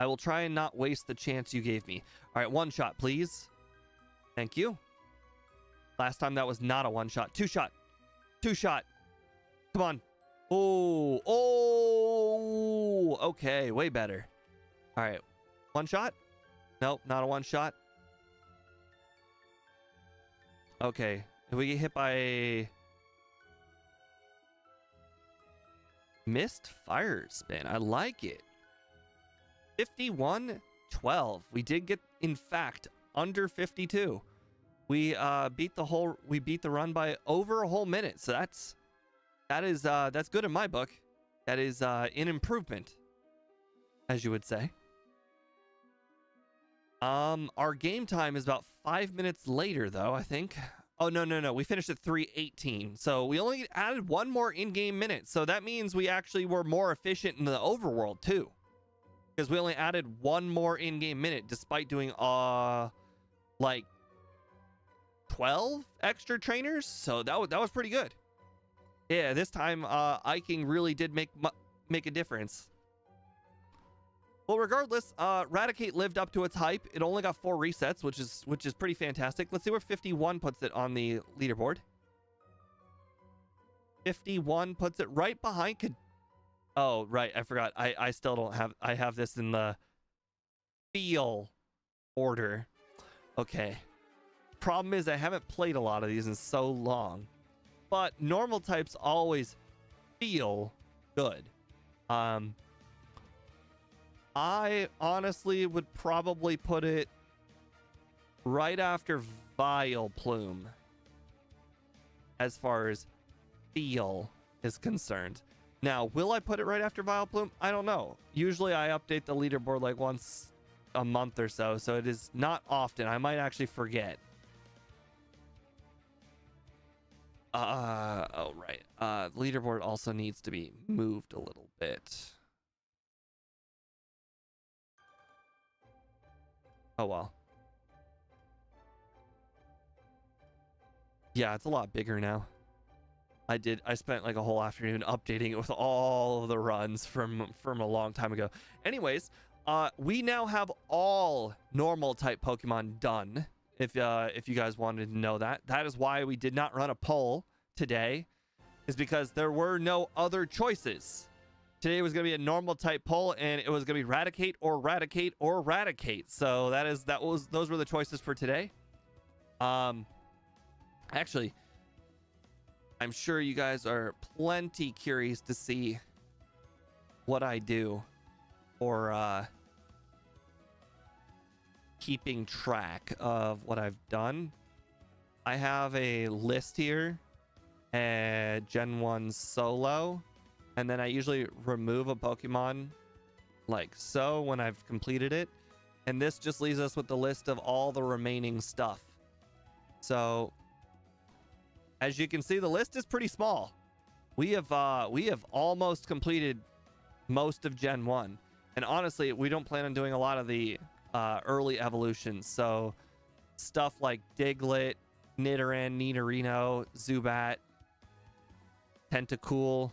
I will try and not waste the chance you gave me. All right, one shot, please. Thank you. Last time that was not a one shot. Two shot. Two shot. Come on. Oh. Oh. Okay, way better. All right. One shot? Nope, not a one shot. Okay. If we get hit by... Missed fire spin. I like it. 51-12. We did get, in fact, under 52. We beat the run by over a whole minute. So that's good in my book. That is an improvement, as you would say. Our game time is about 5 minutes later, though, I think. Oh, no. We finished at 3:18. So we only added one more in-game minute. So that means we actually were more efficient in the overworld, too. Because we only added one more in-game minute, despite doing, like 12 extra trainers. So that was pretty good. Yeah, this time, Iking really did make a difference. Well, regardless, Raticate lived up to its hype. It only got 4 resets, which is pretty fantastic. Let's see where 51 puts it on the leaderboard. 51 puts it right behind... Oh, right. I forgot. I still don't have... I have this in the feel order. Okay. Problem is I haven't played a lot of these in so long. But normal types always feel good. I honestly would probably put it right after Vileplume as far as feel is concerned. Now, will I put it right after Vileplume? I don't know. Usually I update the leaderboard like once a month or so, so it is not often. I might actually forget. Oh, right. The leaderboard also needs to be moved a little bit. Oh, well. Yeah, it's a lot bigger now. I spent like a whole afternoon updating it with all of the runs from a long time ago. Anyways, we now have all normal type Pokemon done. If you guys wanted to know that, that is why we did not run a poll today, is because there were no other choices. Today was going to be a normal type poll, and it was going to be Raticate or Raticate or Raticate. So those were the choices for today. Actually, I'm sure you guys are plenty curious to see what I do for keeping track of what I've done. I have a list here, Gen 1 solo, and then I usually remove a Pokemon like so when I've completed it. And this just leaves us with the list of all the remaining stuff. So as you can see, the list is pretty small. We have almost completed most of Gen 1. And honestly, we don't plan on doing a lot of the early evolutions. So stuff like Diglett, Nidoran, Nidorino, Zubat, Tentacool,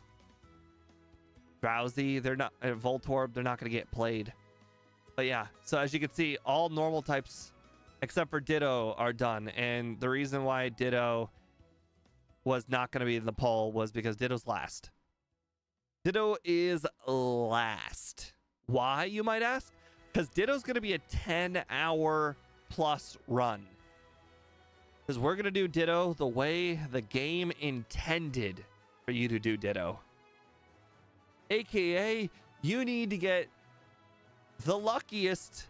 Drowsy, they're not Voltorb, they're not going to get played. But yeah, so as you can see, all normal types except for Ditto are done. And the reason why Ditto was not going to be in the poll was because Ditto's last. Ditto is last. Why, you might ask? Because Ditto's going to be a 10-hour plus run. Because we're going to do Ditto the way the game intended for you to do Ditto. AKA, you need to get the luckiest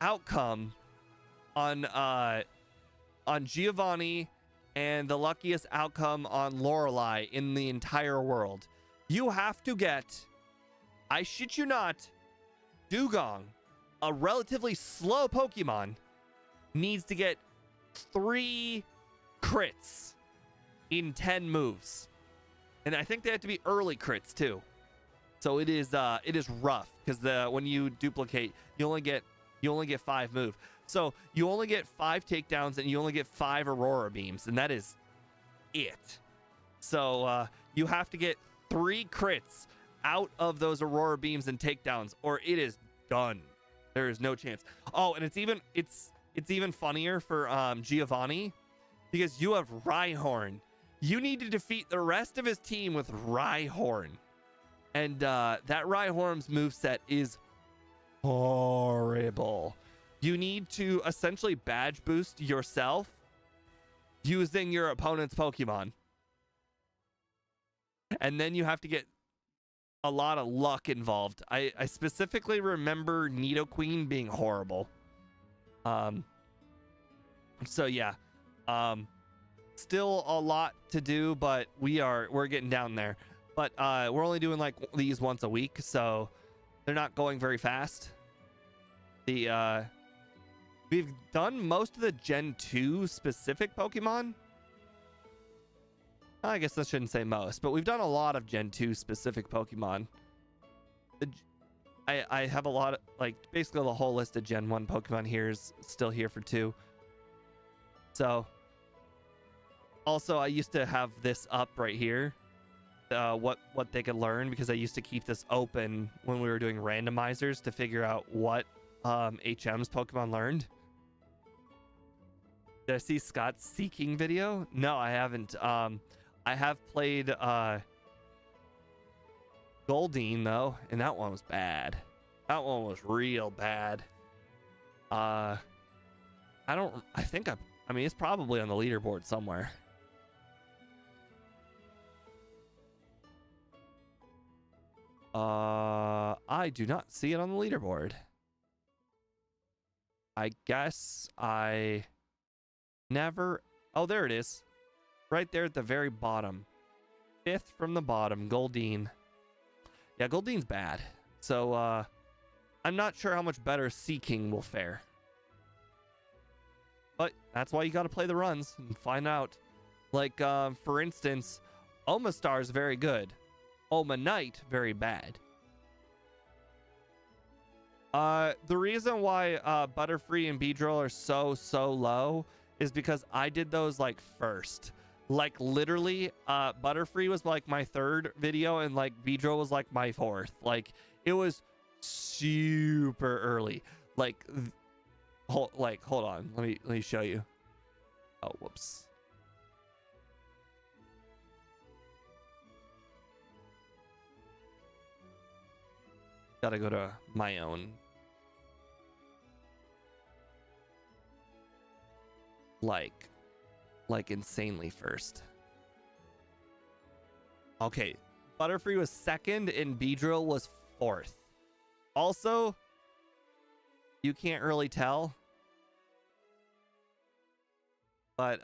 outcome on Giovanni and the luckiest outcome on Lorelei in the entire world. You have to get, I shit you not, Dugong, a relatively slow Pokemon, needs to get 3 crits in 10 moves. And I think they have to be early crits too. So it is rough, because when you duplicate, you only get 5 moves. So you only get 5 takedowns and you only get 5 Aurora Beams, and that is it. So you have to get 3 crits out of those Aurora Beams and takedowns, or it is done. There is no chance. Oh, and it's even funnier for Giovanni, because you have Rhyhorn. You need to defeat the rest of his team with Rhyhorn. And that Rhyhorn's moveset is horrible. You need to essentially badge boost yourself using your opponent's Pokemon. And then you have to get a lot of luck involved. I specifically remember Nidoqueen being horrible. So yeah. Still a lot to do, but we're getting down there. But we're only doing like these once a week, so they're not going very fast. We've done most of the Gen 2 specific Pokemon. I guess I shouldn't say most, but we've done a lot of Gen 2 specific Pokemon. I have a lot of, like, basically the whole list of Gen 1 Pokemon here is still here for 2. So also, I used to have this up right here, what they could learn, because I used to keep this open when we were doing randomizers to figure out what HM's Pokemon learned. Did I see Scott's Seeking video? No, I haven't. I have played Goldeen though, and that one was bad. That one was real bad. I mean, it's probably on the leaderboard somewhere. I do not see it on the leaderboard. I guess I never... Oh, there it is. Right there at the very bottom. 5th from the bottom, Goldeen. Yeah, Goldeen's bad. So, I'm not sure how much better Seeking will fare. But that's why you gotta play the runs and find out. Like, for instance, Omastar is very good. Omanite, very bad. The reason why Butterfree and Beedrill are so low is because I did those like first. Like literally, Butterfree was like my third video, and like Beedrill was like my fourth. Like it was super early. Like, hold on. Let me show you. Oh, whoops. Gotta go to my own. Like insanely first. Okay, Butterfree was second and Beedrill was fourth. Also, you can't really tell, but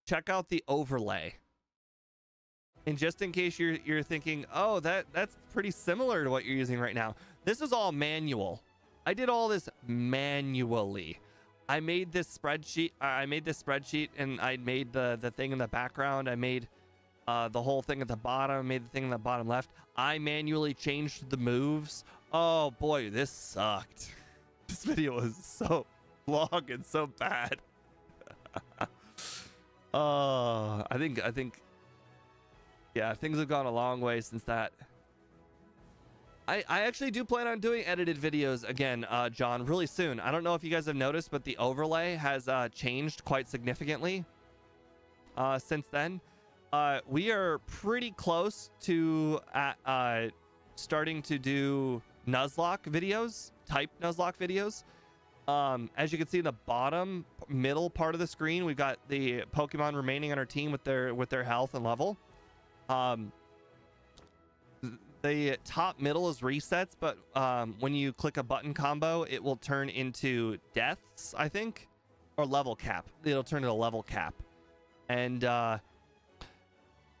check out the overlay. And just in case you're thinking, oh, that's pretty similar to what you're using right now. This is all manual. I did all this manually. I made this spreadsheet. And I made the thing in the background. I made the whole thing at the bottom. I made the thing in the bottom left. I manually changed the moves. Oh boy, this sucked. This video was so long and so bad. I think yeah, things have gone a long way since that. I actually do plan on doing edited videos again, John, really soon. I don't know if you guys have noticed, but the overlay has changed quite significantly since then. We are pretty close to starting to do Nuzlocke videos, type Nuzlocke videos. As you can see in the bottom middle part of the screen, we've got the Pokemon remaining on our team with their health and level. The top middle is resets, but when you click a button combo, it will turn into deaths, I think, or level cap. It'll turn into level cap, and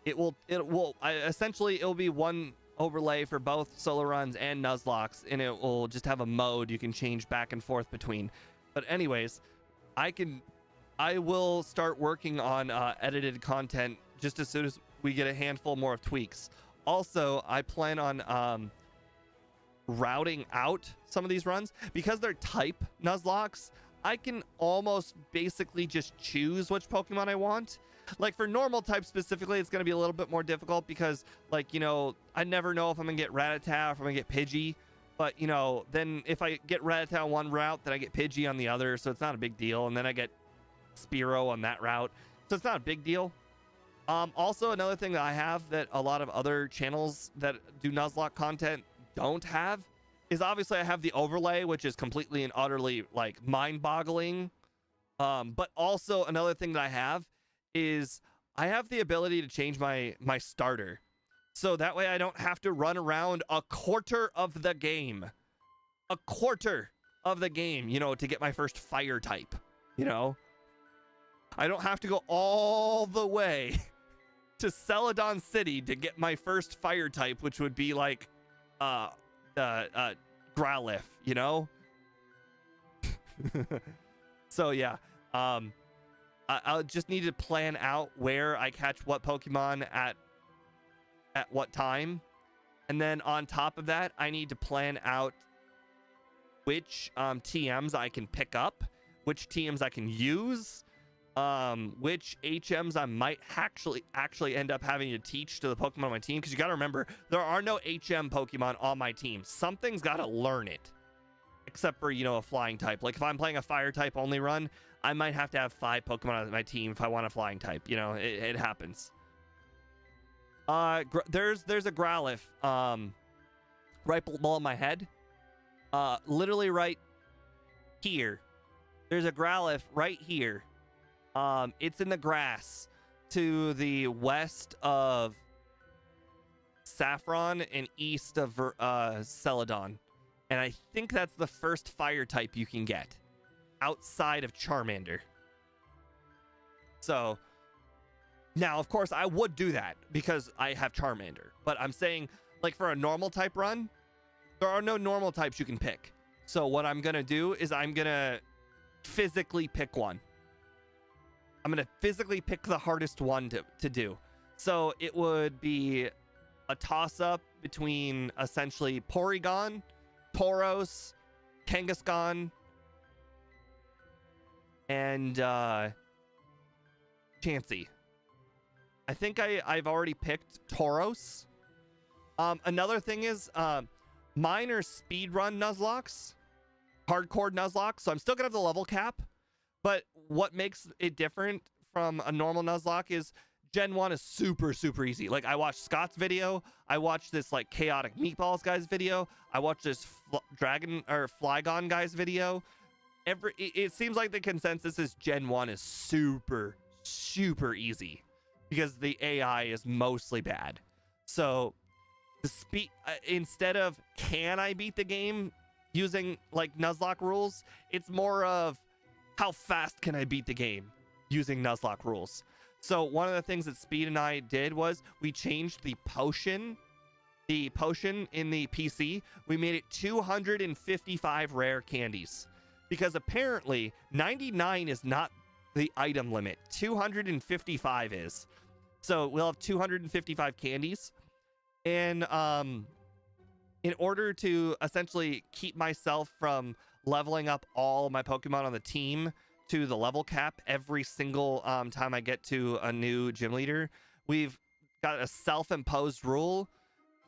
essentially it'll be one overlay for both solo runs and Nuzlocks, and it will just have a mode you can change back and forth between. But anyways, I will start working on edited content just as soon as we get a handful more of tweaks. Also, I plan on routing out some of these runs because they're type Nuzlocks. I can almost basically just choose which Pokemon I want. Like for normal type specifically, it's going to be a little bit more difficult because, like, you know, I never know if I'm going to get Rattata or if I'm going to get Pidgey. But, you know, then if I get Rattata on one route, then I get Pidgey on the other. So it's not a big deal. And then I get Spearow on that route. So it's not a big deal. Also, another thing that I have that a lot of other channels that do Nuzlocke content don't have is obviously I have the overlay, which is completely and utterly like mind-boggling. But also another thing that I have is I have the ability to change my starter. So that way I don't have to run around a quarter of the game. A quarter of the game, you know, to get my first fire type, you know? I don't have to go all the way to Celadon City to get my first fire type, which would be like Growlithe, you know? So yeah, I'll just need to plan out where I catch what Pokemon at what time. And then on top of that, I need to plan out which TMs I can pick up, which TMs I can use, which HMs I might actually end up having to teach to the Pokemon on my team. Because you got to remember, there are no HM Pokemon on my team. Something's got to learn it. Except for, you know, a flying type. Like if I'm playing a fire type only run, I might have to have 5 Pokemon on my team if I want a flying type. You know, it happens. There's a Growlithe right below my head. Literally right here. There's a Growlithe right here. It's in the grass to the west of Saffron and east of Celadon. And I think that's the first fire type you can get outside of Charmander. So now, of course, I would do that because I have Charmander. But I'm saying, like, for a normal type run, there are no normal types you can pick. So what I'm going to do is I'm going to physically pick one. I'm gonna physically pick the hardest one to do. So it would be a toss-up between essentially Porygon, Tauros, Kangaskhan, and Chansey. I think I've already picked Tauros. Another thing is mine are speedrun Nuzlocke, hardcore Nuzlocke, so I'm still gonna have the level cap. But what makes it different from a normal Nuzlocke is Gen 1 is super, super easy. Like, I watched Scott's video. I watched this, like, Chaotic Meatballs guy's video. I watched this Flygon guy's video. It seems like the consensus is Gen 1 is super, super easy because the AI is mostly bad. So, the speed, instead of can I beat the game using, like, Nuzlocke rules, it's more of how fast can I beat the game using Nuzlocke rules. So one of the things that Speed and I did was we changed the potion in the PC. We made it 255 rare candies because apparently 99 is not the item limit. 255 is. So we'll have 255 candies. And in order to essentially keep myself from leveling up all my Pokemon on the team to the level cap every single time I get to a new gym leader, we've got a self-imposed rule.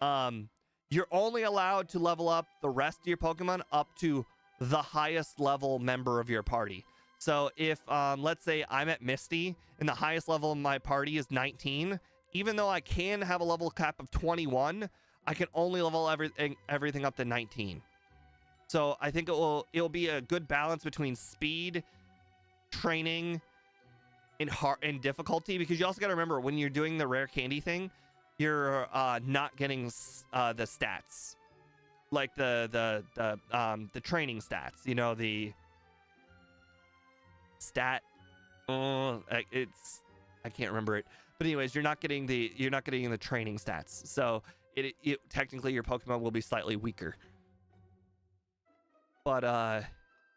You're only allowed to level up the rest of your Pokemon up to the highest level member of your party. So if let's say I'm at Misty and the highest level of my party is 19, even though I can have a level cap of 21, I can only level everything up to 19. So I think it'll be a good balance between speed, training, and difficulty, because you also got to remember when you're doing the rare candy thing, you're not getting the stats, like the training stats. You know, the stat. I can't remember it. But anyways, you're not getting the training stats. So it technically your Pokemon will be slightly weaker. But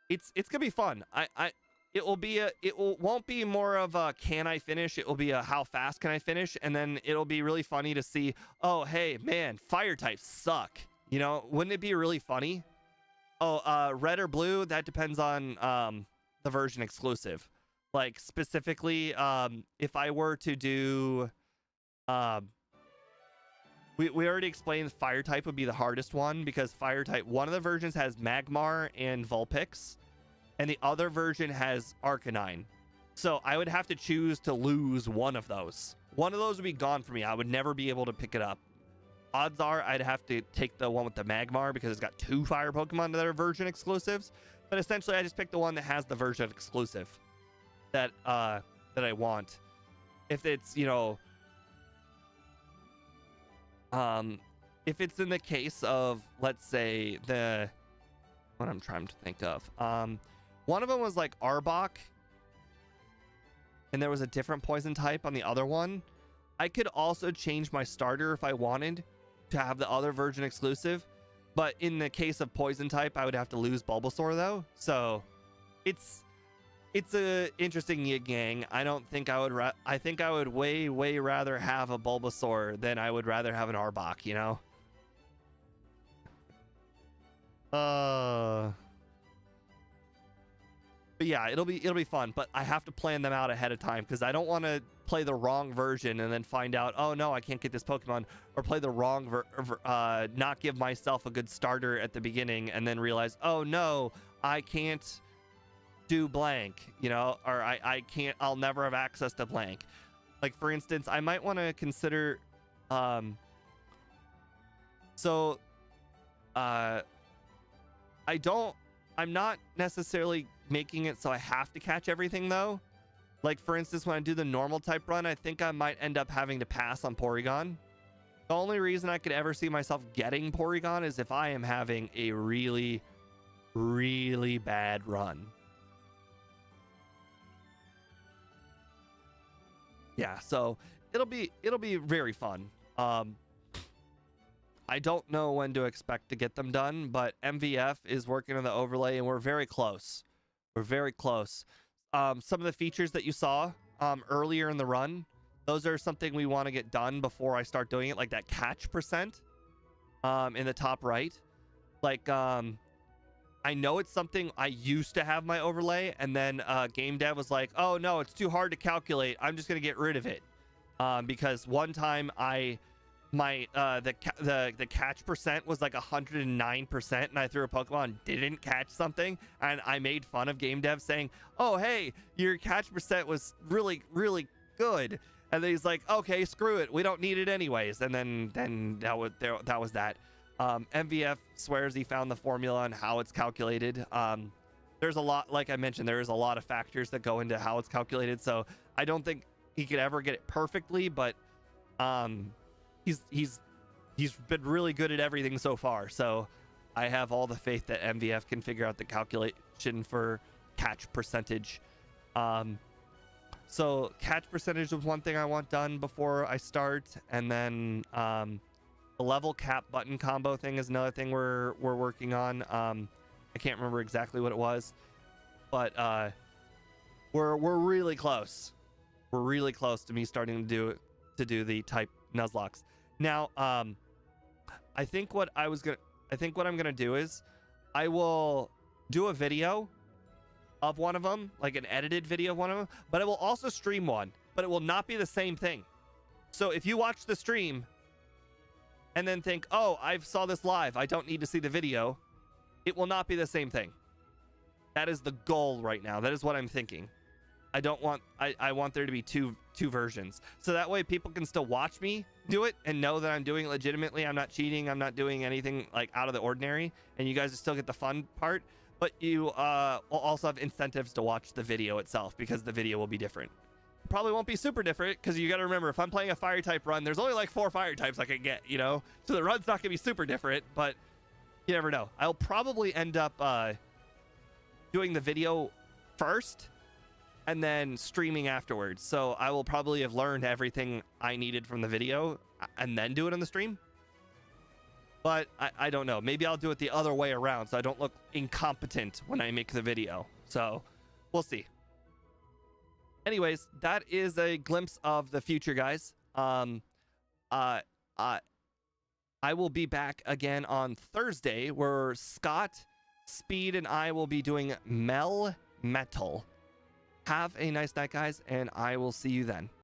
it's gonna be fun. It won't be more of a can I finish, it will be a how fast can I finish, and then it'll be really funny to see, oh hey man, fire types suck. You know, wouldn't it be really funny? Oh, red or blue, that depends on the version exclusive. Like specifically, if I were to do we already explained fire type would be the hardest one, because fire type, one of the versions has Magmar and Vulpix, and the other version has Arcanine. So I would have to choose to lose one of those. One of those would be gone for me. I would never be able to pick it up. Odds are I'd have to take the one with the Magmar because it's got 2 fire Pokemon that are version exclusives. But essentially I just picked the one that has the version exclusive that I want. If it's, you know, if it's in the case of, let's say, what I'm trying to think of, one of them was like Arbok, and there was a different poison type on the other one. I could also change my starter if I wanted to have the other version exclusive, but in the case of poison type, I would have to lose Bulbasaur though. So it's a interesting yin-yang. I don't think I would I think I would way rather have a Bulbasaur than I would rather have an Arbok, you know? But yeah, it'll be fun, but I have to plan them out ahead of time because I don't want to play the wrong version and then find out, oh no, I can't get this Pokemon, or play the wrong not give myself a good starter at the beginning and then realize, oh no, I can't do blank, you know, or I can't, I'll never have access to blank. Like for instance, I might want to consider I'm not necessarily making it so I have to catch everything though. Like for instance, when I do the normal type run, I think I might end up having to pass on Porygon. The only reason I could ever see myself getting Porygon is if I am having a really bad run. Yeah, so it'll be very fun. I don't know when to expect to get them done, but MVF is working on the overlay and we're very close. We're very close. Some of the features that you saw earlier in the run. Those are something we want to get done before I start doing it, like that catch percent in the top right. Like, I know it's something I used to have my overlay, and then game dev was like, oh no, it's too hard to calculate. I'm just gonna get rid of it. Because one time the catch percent was like 109%, and I threw a Pokemon and didn't catch something, and I made fun of game dev saying, oh hey, your catch percent was really, really good. And then he's like, okay, screw it, we don't need it anyways. And then that was that. MVF swears he found the formula on how it's calculated. There's a lot, like I mentioned, there is a lot of factors that go into how it's calculated, so I don't think he could ever get it perfectly, but he's been really good at everything so far, so I have all the faith that MVF can figure out the calculation for catch percentage. So catch percentage was one thing I want done before I start, and then the level cap button combo thing is another thing we're working on. I can't remember exactly what it was, but we're really close. We're really close to me starting to do the type Nuzlocke. Now, I think what I'm gonna do is I will do a video of one of them, like an edited video of one of them, but I will also stream one, but it will not be the same thing. So if you watch the stream and then think, oh, I saw this live, I don't need to see the video, it will not be the same thing. That is the goal right now. That is what I'm thinking. I want there to be two versions, so that way people can still watch me do it and know that I'm doing it legitimately. I'm not cheating, I'm not doing anything like out of the ordinary, and you guys still get the fun part, but you will also have incentives to watch the video itself, because the video will be different. Probably won't be super different, because you got to remember, if I'm playing a fire type run, there's only like 4 fire types I can get, you know, so the run's not gonna be super different, but you never know. I'll probably end up doing the video first and then streaming afterwards, so I will probably have learned everything I needed from the video and then do it on the stream. But I don't know, maybe I'll do it the other way around so I don't look incompetent when I make the video, so we'll see. Anyways, that is a glimpse of the future, guys. I will be back again on Thursday, where Scott, Speed, and I will be doing Metal. Have a nice night, guys, and I will see you then.